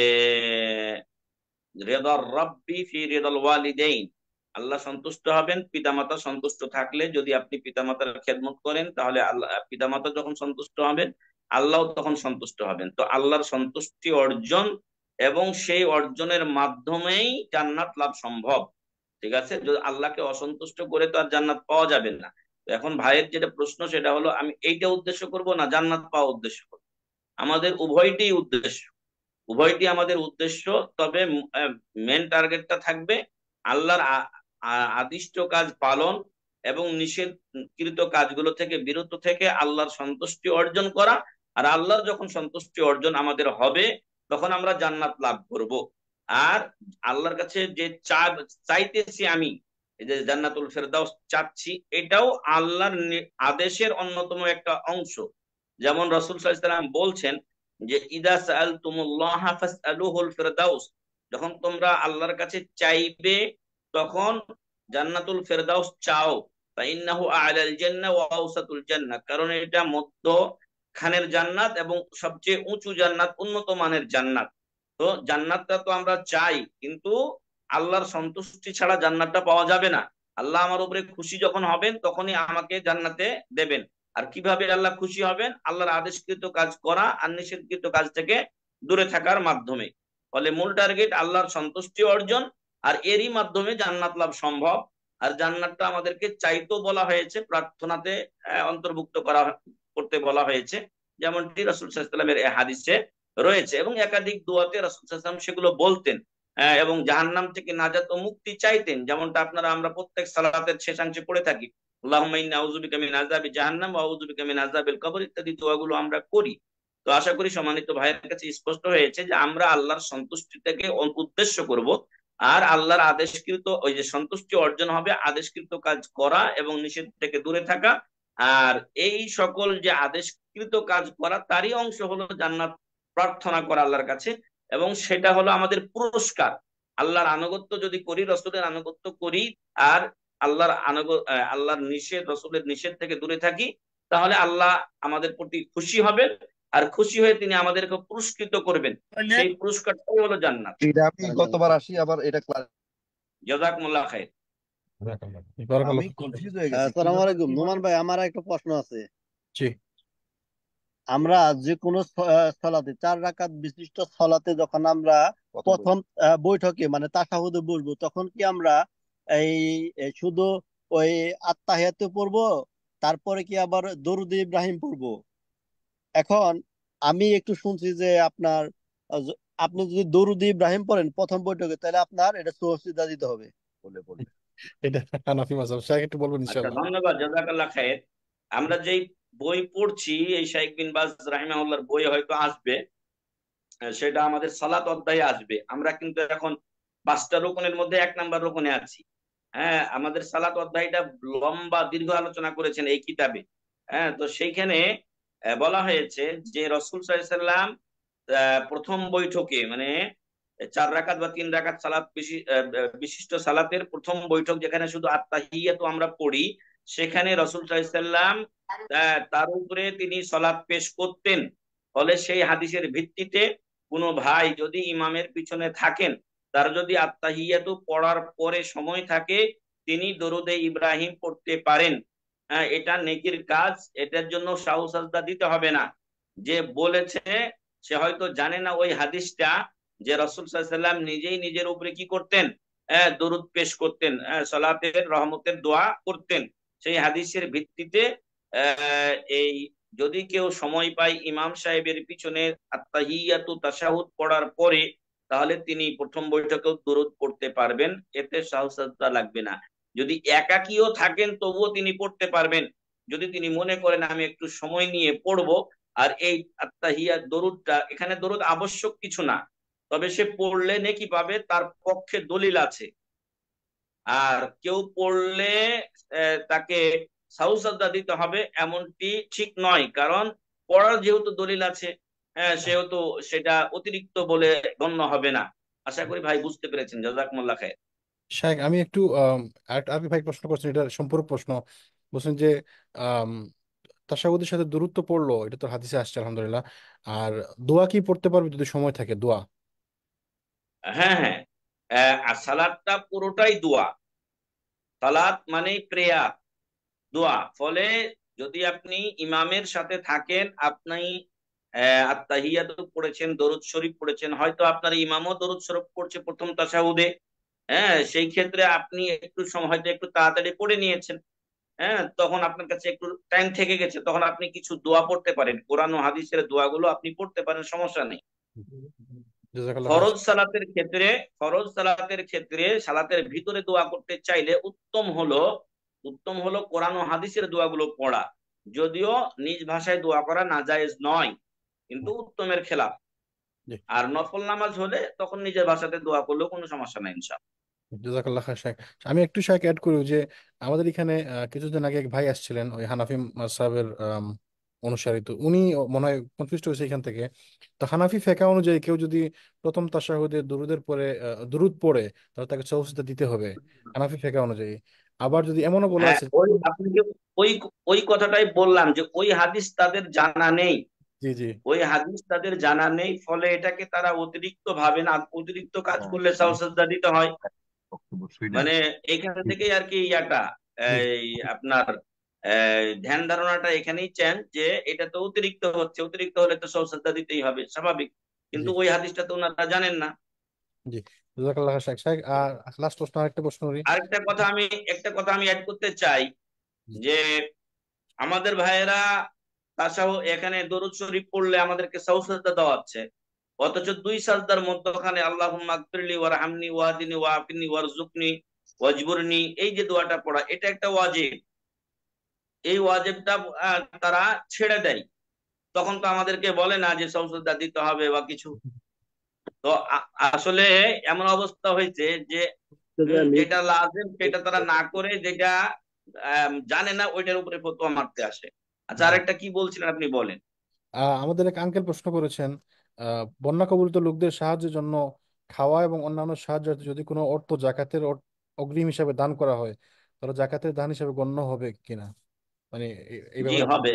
S2: রেদার রাব্বি ফি রেদাল ওয়ালিদাইন, আল্লাহ সন্তুষ্ট হবেন পিতামাতা সন্তুষ্ট থাকলে। যদি আপনি পিতামাতার খেদমত করেন তাহলে আল্লাহ, পিতামাতা যখন সন্তুষ্ট হবেন আল্লাহ তখন সন্তুষ্ট হবেন। তো আল্লাহর সন্তুষ্টি অর্জন এবং সেই অর্জনের মাধ্যমেই জান্নাত লাভ সম্ভব। ঠিক আছে, যদি আল্লাহকে অসন্তুষ্ট করে তো আর জান্নাত পাওয়া যাবে না। তো এখন ভাইয়ের যেটা প্রশ্ন সেটা হলো, আমি এইটা উদ্দেশ্য করব না জান্নাত পাওয়া উদ্দেশ্য করব? আমাদের উভয়টি উদ্দেশ্য, উভয়টি আমাদের উদ্দেশ্য। তবে মেন টার্গেটটা থাকবে আল্লাহর আদিষ্ট কাজ পালন এবং নিষেধকৃত কাজগুলো থেকে বিরত থেকে আল্লাহর সন্তুষ্টি অর্জন করা। আর আল্লাহর যখন সন্তুষ্টি অর্জন আমাদের হবে তখন আমরা জান্নাত লাভ করব। আর আল্লাহর কাছে যে চাইতেছি আমি, এই যে জান্নাতুল ফেরদাউস চাচ্ছি, এটাও আল্লাহর আদেশের অন্যতম একটা অংশ। যেমন রাসূল সাল্লাল্লাহু আলাইহি ওয়াসাল্লাম বলছেন যে ইদা সাআলতুমুল্লাহ ফাসআলুহুল ফিরদাউস, যখন তোমরা আল্লাহর কাছে চাইবে তখন জান্নাতুল ফেরদাউস চাও। ফাইন্নাহু আ'লাল জান্নাহ ওয়া আওসাতুল জান্নাহ, কারণ এটা মধ্য খানের জান্নাত এবং সবচেয়ে উঁচু জান্নাত, উন্নত মানের জান্নাত। তো জান্নাতটা তো আমরা চাই, কিন্তু আল্লাহর সন্তুষ্টি ছাড়া জান্নাতটা পাওয়া যাবে না। আল্লাহ আমার উপরে খুশি যখন হবেন তখনই আমাকে জান্নাতে দেবেন। আর কিভাবে আল্লাহ খুশি হবেন? আল্লাহর আদেশকৃত কাজ করা আর নিষেধকৃত কাজ থেকে দূরে থাকার মাধ্যমে। ফলে মূল টার্গেট আল্লাহর সন্তুষ্টি অর্জন, আর এরই মাধ্যমে জান্নাত লাভ সম্ভব। আর জান্নাতটা আমাদেরকে চাইতেও বলা হয়েছে, প্রার্থনাতে অন্তর্ভুক্ত করতে বলা হয়েছে, যেমনটি রাসূল সাল্লাল্লাহু আলাইহি ওয়াসাল্লামের হাদিসে রয়েছে। এবং একাধিক দোয়াতে রাসূল সাল্লাল্লাহু আলাইহি ওয়াসাল্লাম সেগুলো বলতেন এবং জাহান্নাম থেকে নাজাত ও মুক্তি চাইতেন, যেমনটা আমরা প্রত্যেক সালাতের শেষাংশে পড়ে থাকি, আল্লাহুম্মা ইন্নী আউযু বিকা মিন আযাবি জাহান্নাম ওয়া আউযু বিকা মিন আযাবিল কবর ইত্যাদি দোয়াগুলো আমরা করি। তো আশা করি সম্মানিত ভাইয়ের কাছে স্পষ্ট হয়েছে যে আমরা আল্লাহর সন্তুষ্টি থেকে উদ্দেশ্য করব, আর আল্লাহর আদেশকৃত ওই যে সন্তুষ্টি অর্জন হবে আদেশকৃত কাজ করা এবং নিষেধ থেকে দূরে থাকা। আর এই সকল যে আদেশকৃত কাজ করা তারই অংশ হলো জান্নাত প্রার্থনা করা আল্লাহর কাছে, এবং সেটা হলো আমাদের পুরস্কার। আল্লাহর আনুগত্য যদি করি, রসুলের আনুগত্য করি, আর আল্লাহর নিষেধ, রসুলের নিষেধ থেকে দূরে থাকি, তাহলে আল্লাহ আমাদের প্রতি খুশি হবেন, আর খুশি হয়ে তিনি আমাদেরকে পুরস্কৃত করবেন। সেই পুরস্কারটাই হলো জান্নাত।
S5: এটা আমি গতবার আসি, আবার এটা
S2: জাযাকুমুল্লাহ খাইর।
S1: বারাকাল্লাহ
S5: আমি
S1: ফিক।
S5: কনফিউজ হয়ে গেছি।
S3: আসসালামু আলাইকুম নোমান ভাই, আমার একটা প্রশ্ন আছে।
S1: জি,
S3: আমরা যে কোনো সলাতে 4 রাকাত বিশিষ্ট সলাতে যখন আমরা প্রথম বৈঠকে মানে তাশাহুদে বসবো, তখন কি আমরা এই শুধু ওই আত্তাহিয়াতে পড়বো, তারপরে কি আবার দরুদ ইব্রাহিম পড়বো? এখন আমি একটু শুনছি যে আপনার আপনি যদি দরুদ ইব্রাহিম পড়েন প্রথম বৈঠকে, তাহলে আপনার এটা সুজদা দিতে হবে।
S5: বলে বলে
S1: এটা হানাফি মাযহাব, শাইখ একটু বলবেন
S2: আচ্ছা,
S1: ইনশাআল্লাহ।
S2: ধন্যবাদ, জাযাকাল্লাহ খাইর। আমরা যেই বই পড়ছি, এই শাইখ বিন বাজ রাহিমাহুল্লাহর বই হয়তো আসবে, সেটা আমাদের সালাত অধ্যায়ে আসবে। আমরা কিন্তু এখন 5টা রুকনের মধ্যে 1 নাম্বার রুকনে আছি। হ্যাঁ, আমাদের সালাত অধ্যায়টা লম্বা দীর্ঘ আলোচনা করেছেন এই কিতাবে। হ্যাঁ, তো সেইখানে বলা হয়েছে যে রাসূল সাল্লাল্লাহু আলাইহি ওয়াসাল্লাম প্রথম বৈঠকে, মানে 4 রাকাত বা 3 রাকাত সালাত বিশিষ্ট সালাতের প্রথম বৈঠক, যেখানে শুধু আত্তাহিয়াতু আমরা পড়ি, সেখানে রাসূল সাল্লাল্লাহু আলাইহি ওয়াসাল্লাম তার উপরে তিনি সালাত পেশ করতেন। ফলে সেই হাদিসের ভিত্তিতে কোনো ভাই যদি ইমামের পিছনে থাকেন, তার যদি আত্তাহিয়াতু পড়ার পরে সময় থাকে, তিনি দরুদে ইব্রাহিম পড়তে পারেন। এটা নেকির কাজ, এটার জন্য সাহু সাজদা দিতে হবে না। যে বলেছে সে হয়তো জানে না ওই হাদিসটা, যে রাসূল সাল্লাল্লাহু আলাইহি ওয়াসাল্লাম নিজেই নিজের উপরে কি করতেন, দরুদ পেশ করতেন, সালাতের রহমতের দোয়া করতেন। সেই হাদিসের ভিত্তিতে এই যদি কেউ সময় পায় ইমাম সাহেবের পিছনে আত্তাহিয়াতু তাশাহুদ পড়ার পরে, তাহলে তিনি প্রথম বৈঠকেও দরুদ পড়তে পারবেন, এতে সাহু সাজদা লাগবে না। যদি একাকিও থাকেন তবুও তিনি পড়তে পারবেন, যদি তিনি মনে করেন আমি একটু সময় নিয়ে পড়বো। আর এই আত্তাহিয়াত দরুদটা, এখানে দরুদ আবশ্যক কিছু না, তবে সে পড়লে নেকি পাবে, তার পক্ষে দলিল আছে। আর কেউ পড়লে তাকে সাহু সাজদা দিতে হবে এমনটি ঠিক নয়, কারণ পড়ার যেহেতু দলিল আছে, সেহেতু সেটা অতিরিক্ত বলে গণ্য হবে না। আশা করি ভাই বুঝতে পেরেছেন। জাযাকুমুল্লাহ খায়ের।
S1: শাইখ, আমি একটু আরবি ভাই প্রশ্ন করছেন, এটা সম্পূরক প্রশ্ন। বলছেন যে আম, তাশাহুদের সাথে দূরত্ব পড়লো, এটা তো হাদিসে আসছে আলহামদুলিল্লাহ। আর দোয়া কি পড়তে পারবে যদি সময় থাকে, দোয়া?
S2: হ্যাঁ হ্যাঁ, আর সালাদটা পুরোটাই দোয়া। সালাত মানে প্রেয়ার, দোয়া। ফলে যদি আপনি ইমামের সাথে থাকেন, আপনি আত্তাহিয়াতু পড়েছেন, দরুদ শরীফ পড়েছেন, হয়তো আপনার ইমামও দরুদ শরীফ পড়ছে প্রথম তাশাহুদে, হ্যাঁ, সেই ক্ষেত্রে আপনি একটু সময় হয়তো একটু তাড়াতাড়ি পড়ে নিয়েছেন, হ্যাঁ, তখন আপনার কাছে একটু টাইম থেকে গেছে, তখন আপনি কিছু দোয়া পড়তে পারেন, কোরআন ও হাদিসের দোয়াগুলো আপনি পড়তে পারেন, সমস্যা নেই।
S1: জাযাকাল্লাহ খাইর।
S2: ফরজ সালাতের ক্ষেত্রে, সালাতের ভিতরে দোয়া করতে চাইলে উত্তম হলো কোরআন ও হাদিসের দোয়াগুলো পড়া। যদিও নিজ ভাষায় দোয়া করা নাজায়েজ নয়, কিন্তু উত্তমের খেলাফ।
S1: জি,
S2: আর নফল নামাজ হলে তখন নিজের ভাষাতে দোয়া করলেও কোনো সমস্যা নাই ইনশাআল্লাহ।
S1: জাযাকাল্লাহ খাইর শাইখ। আমি একটু শাইখ অ্যাড করি যে আমাদের এখানে কিছুদিন আগে এক ভাই আসছিলেন, ওই হানাফি মাযহাবের অনুসারী। তো উনি মনে হয় কনফিউজড হয়েছে এখান থেকে। তো হানাফি ফেকা অনুযায়ী কেউ যদি প্রথম তাশাহুদে দুরুদের পরে দুরুদ পড়ে, তাহলে তাকে সহজতা দিতে হবে হানাফি ফেকা অনুযায়ী। আবার যদি এমনও বলা
S2: হ্যাঁ,
S1: আছে।
S2: ওই আপনাকে ওই ওই কথাটাই বললাম যে ওই হাদিস তাদের জানা নেই।
S1: জি জি
S2: ফলে এটাকে তারা অতিরিক্ত ভাবে না, অতিরিক্ত কাজ করলে সাজদা দিতে হয়। মানে এইখান থেকেই আর কি ইয়াটা,
S1: জি
S2: এই আপনার ধ্যান ধারণাটা এখানেই চেন যে এটা তো অতিরিক্ত হচ্ছে, অতিরিক্ত হলে তো সাজদা দিতেই হবে, স্বাভাবিক।
S1: জি
S2: কিন্তু ওই হাদিসটা তো ওনারা জানেন না।
S1: জি। জাযাকাল্লাহ শাইখ। শাইখ, আর লাস্ট প্রশ্ন, আরেকটা প্রশ্ন করি।
S2: একটা কথা আমি অ্যাড করতে চাই,
S1: জি
S2: যে আমাদের ভাইয়েরা এখানে দরুদ শরীফ পড়লে আমাদেরকে সাজদা দেওয়া হচ্ছে, অথচ দুই সাজদার মধ্যখানে আল্লাহুম্মা আগফিরলি ওয়ারহামনি ওয়াহদিনি ওয়াআফিনি ওয়ারজুকনি ওয়াজবুরনি, এই যে দোয়াটা পড়া, এটা একটা ওয়াজিব। এই ওয়াজিবটা তারা ছেড়ে দেয়, তখন তো আমাদেরকে বলে না যে সাজদা দিতে হবে বা কিছু। তো আসলে এমন অবস্থা হয়েছে যে যেটা লাজিম সেটা তারা না করে, যেটা জানে না ওইটার উপরে ফতোয়া মারতে আসে। আচ্ছা,
S1: জি।
S2: আরেকটা কি বলছিলেন আপনি বলেন।
S1: আমাদের এক আঙ্কেল প্রশ্ন করেছেন, বন্যা কবলিত লোকদের সাহায্যের জন্য খাওয়া এবং অন্যান্য সাহায্য যদি কোনো অর্থ জাকাতের অগ্রিম হিসাবে দান করা হয়, তাহলে জাকাতের দান হিসাবে গণ্য হবে কিনা, মানে এই
S2: জি
S1: ব্যাপারে আপনার।
S2: হবে।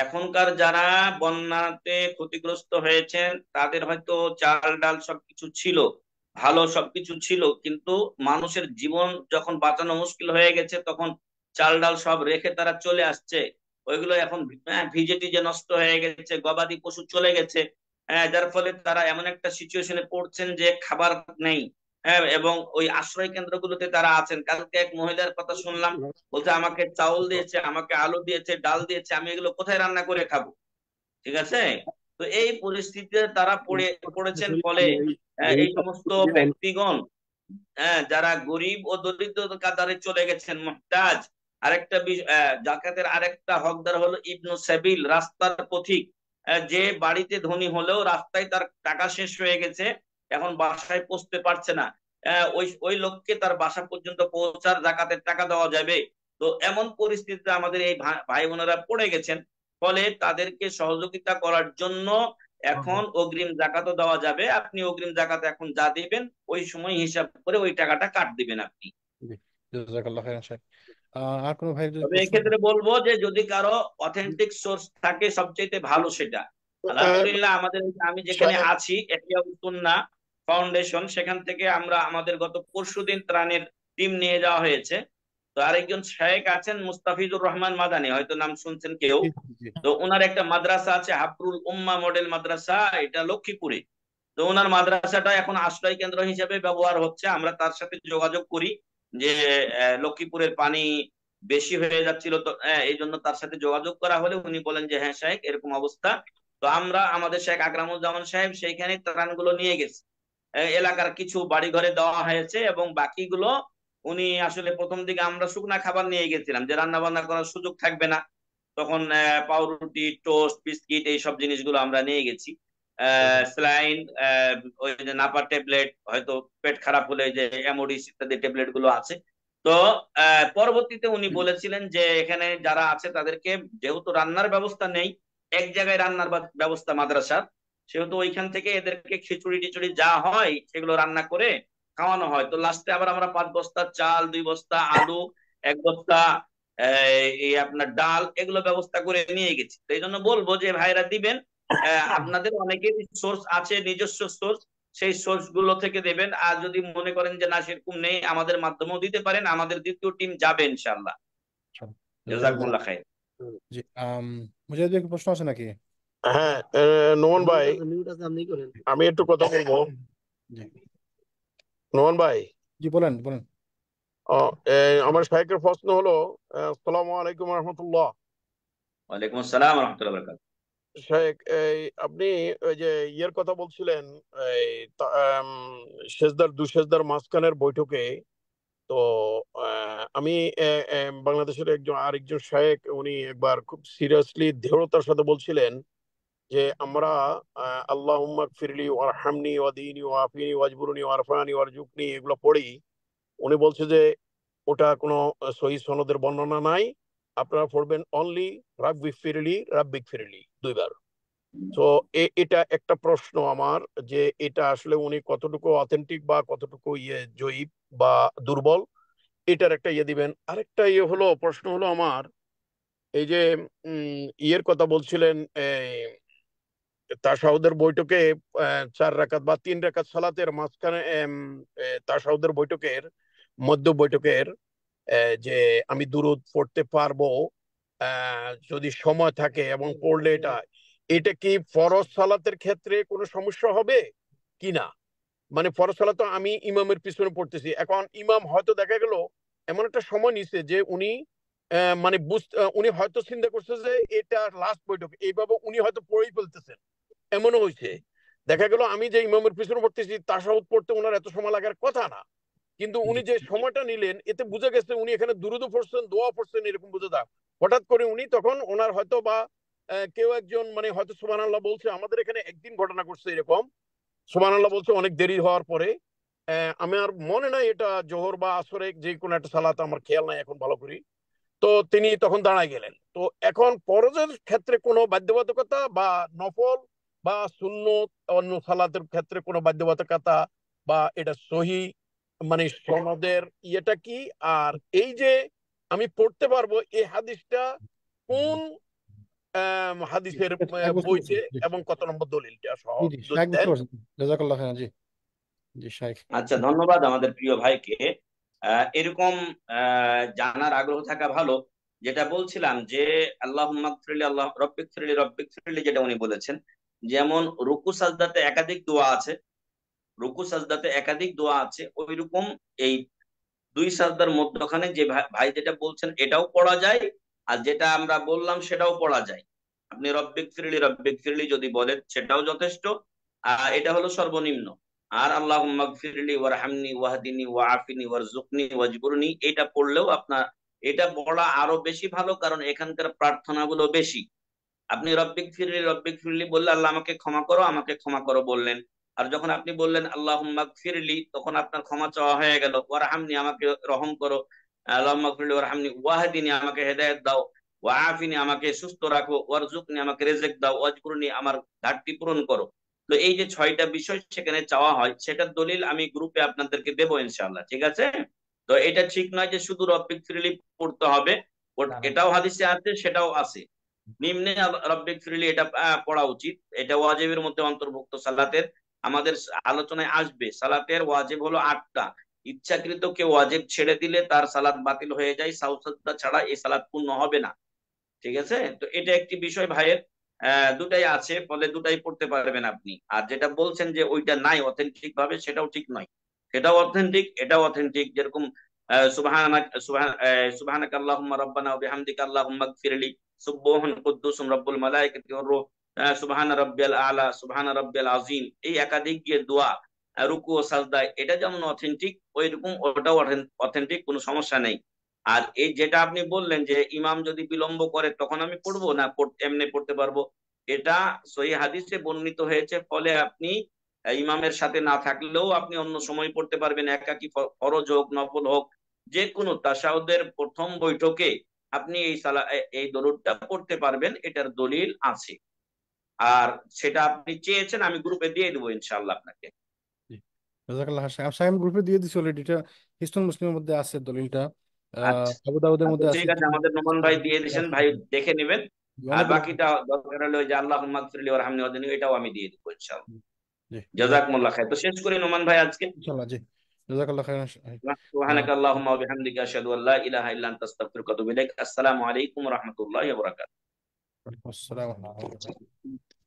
S2: এখনকার যারা বন্যাতে ক্ষতিগ্রস্ত হয়েছেন, তাদের হয়তো চাল ডাল সবকিছু ছিল, ভালো সবকিছু ছিল, কিন্তু মানুষের জীবন যখন বাঁচানো মুশকিল হয়ে গেছে, তখন চাল ডাল সব রেখে তারা চলে আসছে। ওইগুলো এখন ভিজে টিজে নষ্ট হয়ে গেছে, গবাদি পশু চলে গেছে। যার ফলে তারা এমন একটা সিচুয়েশনে পড়ছেন যে খাবার নেই। হ্যাঁ, এবং ওই আশ্রয় কেন্দ্রগুলোতে তারা আছেন। কালকে এক মহিলার কথা শুনলাম, বলছে আমাকে চাউল দিয়েছে, আমাকে আলু দিয়েছে, ডাল দিয়েছে, আমি এগুলো কোথায় রান্না করে খাবো? ঠিক আছে। তো এই পরিস্থিতিতে তারা পড়েছেন। ফলে এই সমস্ত ব্যক্তিগণ, যারা গরিব ও দরিদ্র কাতারে চলে গেছেন, মুহতাজ। আরেকটা জাকাতের আরেকটা হকদার হলো ইবনু সাবিল, রাস্তার পথিক। যে বাড়িতে ধনী হলেও রাস্তায় তার টাকা শেষ হয়ে গেছে, এখন বাসায় পৌঁছতে পারছে না, ওই ওই লোককে তার বাসা পর্যন্ত পৌঁছার জাকাতের টাকা দেওয়া যাবে। তো এমন পরিস্থিতিতে আমাদের এই ভাই বোনেরা পড়ে গেছেন। ফলে তাদেরকে সহযোগিতা করার জন্য এখন অগ্রিম জাকাতও দেওয়া যাবে। আপনি অগ্রিম জাকাত এখন যা দিবেন, ওই সময় হিসাব করে ওই টাকাটা কাট দিবেন আপনি।
S1: জি, জাযাকাল্লাহ খাইরান শাইখ। আর কোনো ভাই যদি
S2: তবে
S1: প্রশ্ন।
S2: এক্ষেত্রে বলবো যে যদি কারো অথেন্টিক সোর্স থাকে, সবচেয়ে ভালো সেটা। আলহামদুলিল্লাহ, আমি যেখানে আছি, ইহয়া সুন্নাহ ফাউন্ডেশন, সেখান থেকে আমরা আমাদের গত পরশুদিন ত্রাণের টিম নিয়ে যাওয়া হয়েছে। তো আরেকজন শেখ আছেন মুস্তাফিজুর রহমান মাদানী, হয়তো নাম শুনছেন কেউ।
S1: জি জি
S2: তো ওনার একটা মাদ্রাসা আছে, হাবরুল উম্মাহ মডেল মাদ্রাসা, এটা লক্ষ্মীপুরে। তো ওনার মাদ্রাসাটা এখন আশ্রয় কেন্দ্র হিসেবে ব্যবহার হচ্ছে। আমরা তার সাথে যোগাযোগ করি যে লক্ষ্মীপুরের পানি বেশি হয়ে যাচ্ছিল, তো এই জন্য তার সাথে যোগাযোগ করা হলে উনি বলেন যে হ্যাঁ সাহেব, এরকম অবস্থা। তো আমরা আমাদের শেখ আকরামুজ্জামান সাহেব সেইখানে ত্রাণগুলো নিয়ে গেছি। এলাকার কিছু বাড়ি ঘরে দেওয়া হয়েছে, এবং বাকিগুলো উনি আসলে প্রথম দিকে আমরা শুকনা খাবার নিয়ে গেছিলাম, যে রান্না বান্না করার সুযোগ থাকবে না, তখন পাউরুটি, টোস্ট, বিস্কিট, এইসব জিনিসগুলো আমরা নিয়ে গেছি। স্যালাইন, ওই যে নাপা ট্যাবলেট, হয়তো পেট খারাপ হলে যে অ্যামোডিস ইত্যাদি ট্যাবলেট গুলো আছে। তো পরবর্তীতে উনি বলেছিলেন যে এখানে যারা আছে তাদেরকে, যেহেতু রান্নার ব্যবস্থা নেই, এক জায়গায় রান্নার ব্যবস্থা মাদ্রাসার, সেহেতু ওইখান থেকে এদেরকে খিচুড়ি টিচুড়ি যা হয় সেগুলো রান্না করে খাওয়ানো হয়। তো লাস্টে আবার আমরা 5 বস্তা চাল, 2 বস্তা আলু, 1 বস্তা এই আপনার ডাল এগুলো ব্যবস্থা করে নিয়ে গেছি। তো এই জন্য বলবো যে ভাইরা দিবেন, আপনাদের অনেকের সোর্স আছে, নিজস্ব সোর্স, সেই সোর্স গুলো থেকে দেবেন। আর যদি মনে করেন যে না সেরকম নেই, আমাদের মাধ্যমেও দিতে পারেন, আমাদের দ্বিতীয় টিম যাবে ইনশাআল্লাহ।
S1: আচ্ছা, জাজাকাল্লাহ।
S2: জাযাকুমুল্লাহ খাইর।
S1: জি, মুজাহিদ ভাই, প্রশ্ন আছে নাকি?
S6: হ্যাঁ, নোমান ভাই,
S3: মিউট আছে, আপনি করেন।
S6: আমি একটু কথা বলবো।
S1: জি
S6: নোমান ভাই,
S1: জি, বলেন বলেন।
S6: আমার শাইখের প্রশ্ন হলো, আসসালামু আলাইকুম রহমতুল্লাহ।
S2: ওয়ালাইকুম আসসালাম ওয়া রাহমাতুল্লাহি ওয়া বারাকাতুহু।
S6: শাইখ, আপনি ওই যে ইয়ের কথা বলছিলেন, এই সেজদার দু সেজদার মাঝখানের বৈঠকে। তো আমি বাংলাদেশের আরেকজন শাইখ, উনি একবার খুব সিরিয়াসলি দৃঢ়তার সাথে বলছিলেন যে আমরা আল্লাহুম্মা গফিরলি ওয়ারহামনি ওয়াদিনি ওয়াফিনি ওয়াজবুরনি ওয়ারফানি ওয়ারজুকনি এগুলো পড়ি। উনি বলছে যে ওটা কোনো সহিহ সনদের বর্ণনা নাই, আপনারা পড়বেন অনলি রাব্বিক ফিরলি রাব্বিক ফিরলি 2 বার। তো এটা একটা প্রশ্ন আমার, যে এটা আসলে উনি কতটুকু অথেন্টিক বা কতটুকু জয়ীফ বা দুর্বল, এটার একটা দিবেন। আরেকটা হলো, প্রশ্ন হলো আমার, এই যে ইয়ের কথা বলছিলেন, তাশাহুদের বৈঠকে 4 রাকাত বা 3 রাকাত সালাতের মাঝখানে, তাশাহুদের বৈঠকের মধ্য বৈঠকের, যে আমি দুরূদ পড়তে পারবো যদি সময় থাকে এবং পড়লে এটা এটা কি ফরজ সালাতের ক্ষেত্রে কোনো সমস্যা হবে কি না? মানে ফরজ সালাত তো আমি ইমামের পিছনে পড়তেছি, এখন ইমাম হয়তো দেখা গেল এমন একটা সময় নিছে যে উনি মানে উনি হয়তো চিন্তা করছে যে এটা লাস্ট বৈঠক, এইভাবে উনি হয়তো পড়েই ফেলতেছেন, এমনও হয়েছে। দেখা গেল আমি যে ইমামের পিছনে পড়তেছি, তাশাহুদ পড়তে ওনার এত সময় লাগার কথা না, কিন্তু উনি
S1: জি
S6: যে সময়টা নিলেন এতে বোঝা গেছে উনি এখানে দুরূদও পড়ছেন, দোয়া পড়ছেন, এরকম বোঝা যায়। হঠাৎ করে উনি তখন ওনার হয়তো বা কেউ একজন মানে হয়তো সুবহানাল্লাহ বলছে, আমাদের এখানে একদিন ঘটনা ঘটছে এরকম, সুবহানাল্লাহ বলছে অনেক দেরি হওয়ার পরে, আমার মনে নাই এটা জোহর বা আসরে, যে কোনো একটা সালাত, আমার খেয়াল নাই এখন ভালো করি। তো তিনি তখন দাঁড়ায় গেলেন। তো এখন ফরজের ক্ষেত্রে কোনো বাধ্যবাধকতা বা নফল বা সুন্নত অন্য সালাতের ক্ষেত্রে কোনো বাধ্যবাধকতা বা এটা সহি মানে সনদের ইয়েটা কি? আর এই যে আমি পড়তে পারবো, এই হাদিসটা কোন
S1: জি,
S6: হাদিসের
S1: ঠিক আছে, শাইখ বুঝতে পারছি।
S6: বইতে
S1: জি
S6: এবং কত নম্বর দলিলটা সহ
S1: জি জি,
S6: যদি
S1: শাইখ বুঝতে
S6: দেন।
S1: পারছি। জাজাকাল্লাহ খাইরান। জি জি, শাইখ।
S2: আচ্ছা, ধন্যবাদ আমাদের প্রিয় ভাইকে। এরকম জানার আগ্রহ থাকা ভালো। যেটা বলছিলাম যে আল্লাহুম্মা গফিরলি আল্লাহ রব্বিক ফিরলি যেটা উনি বলেছেন, যেমন রুকু সাজদাতে একাধিক দোয়া আছে, ওইরকম এই 2 সাজদার মধ্যখানে যে ভাই ভাই যেটা বলছেন এটাও পড়া যায়, আর যেটা আমরা বললাম সেটাও পড়া যায়। আপনি রব্বিক ফিরলি যদি বলেন সেটাও যথেষ্ট, এটা হলো সর্বনিম্ন। আর আল্লাহুম্মা গফিরলি ওয়ারহামনি ওয়াহদিনি ওয়াআফিনি ওয়ারজুকনি ওয়াজবুরনি এটা পড়লেও আপনার, এটা পড়া আরো বেশি ভালো, কারণ এখানকার প্রার্থনাগুলো বেশি। আপনি রব্বিক ফিরলি বললে আল্লাহ আমাকে ক্ষমা করো, আমাকে ক্ষমা করো বললেন। আর যখন আপনি বললেন আল্লাহুম্মা গফিরলি, তখন আপনার ক্ষমা চাওয়া হয়ে গেল। ওয়ারহামনি, আমাকে রহম করো। আল্লাহুম্মা গফিরলি ওয়ারহামনি ওয়াহদিনি, আমাকে হেদায়েত দাও। ওয়াআফিনি, আমাকে সুস্থ রাখো। ওয়ারজুকনি, আমাকে রিজিক দাও। ওয়াজকুরনি, আমার ঘাটতি পূরণ করো। তো এই যে 6টা বিষয় সেখানে চাওয়া হয়, সেটার দলিল আমি গ্রুপে আপনাদেরকে দেবো ইনশাআল্লাহ, ঠিক আছে? তো এটা ঠিক নয় যে শুধু রব্বিক ফিরলি পড়তে হবে, এটাও হাদিসে আছে, সেটাও আছে। নিম্নে রব্বিক ফিরলি এটা পড়া উচিত, এটা ওয়াজিবের মধ্যে অন্তর্ভুক্ত সালাতের। আমাদের আলোচনায় আসবে সালাতের ওয়াজিব হলো 8টা। ইচ্ছাকৃত কেউ ওয়াজিব ছেড়ে দিলে তার সালাত বাতিল হয়ে যায়, সাউসাদা ছাড়া এই সালাত পূর্ণ হবে না, ঠিক আছে? তো এটা একটি বিষয় ভাইয়ের। দুটাই আছে, ফলে দুটাই পড়তে পারবেন আপনি। আর যেটা বলছেন যে ওইটা নাই অথেন্টিক ভাবে, সেটাও ঠিক নয়। সেটাও অথেন্টিক, এটাও অথেন্টিক। যেরকম সুবহানাক আল্লাহুম্মা রাব্বানা ওয়া বিহামদিকা আল্লাহুম্মা গফিরলি সুবহান কুদ্দুসুম রব্বুল মালাইকাতি ওয়ার রূহ, সুবহানা রাব্বিয়াল আলা, সুবহানা রাব্বিয়াল আযীম, এই একাধিক গিয়ে দোয়া রুকু ও সাজদায়, এটা যেমন অথেন্টিক, ওইরকম ওটাও অথেন্টিক, কোনো সমস্যা নেই। আর এই যেটা আপনি বললেন যে ইমাম যদি বিলম্ব করে তখন আমি পড়বো না, এমনি পড়তে পারবো, এটা সহিহ হাদিসে বর্ণিত হয়েছে। ফলে আপনি ইমামের সাথে না থাকলেও আপনি অন্য সময় পড়তে পারবেন, একাকি ফরজ হোক নফল হোক, যে কোনো তাশাহুদের প্রথম বৈঠকে আপনি এই দরুদটা পড়তে পারবেন, এটার দলিল আছে। আর সেটা আপনি চেয়েছেন, আমি গ্রুপে দিয়ে দেবো ইনশাআল্লাহ আপনাকে।
S1: জি, জাযাকাল্লাহ খাইর। সাহেব গ্রুপে দিয়ে দিছি অলরেডি, এটা হিস্টুল মুসলিমের মধ্যে আছে দলিলটা,
S2: আচ্ছা
S1: আবু দাউদের
S2: আচ্ছা,
S1: মধ্যে আছে,
S2: ঠিক আছে, আমাদের নোমান ভাই দিয়ে দিয়েছেন, ভাই দেখে নেবেন। আর
S1: অনেকগুলো।
S2: বাকিটা দরকার হলে ওই যে আল্লাহুম্মা মাগফিরলি ওয়ারহামনি ওয়াহদিনি, এটাও আমি দিয়ে দেবো ইনশাআল্লাহ।
S1: জি,
S2: জাযাকুমুল্লাহ খাইর। তো শেষ করি নোমান ভাই আজকে।
S1: ইনশাআল্লাহ। জি, জাযাকাল্লাহ খাইর।
S2: সুবহানাকা আল্লাহুম্মা ওয়া বিহামদিকা আশহাদু আল্লা ইলাহা ইল্লা আনতা আস্তাগফিরুকা ওয়া আতুবু ইলাইক। আসসালামু আলাইকুম ওয়া রাহমাতুল্লাহি ওয়া বারাকাতুহু।
S1: ওয়ালাইকুম আসসালাম ওয়া রাহমাতুল্লাহ।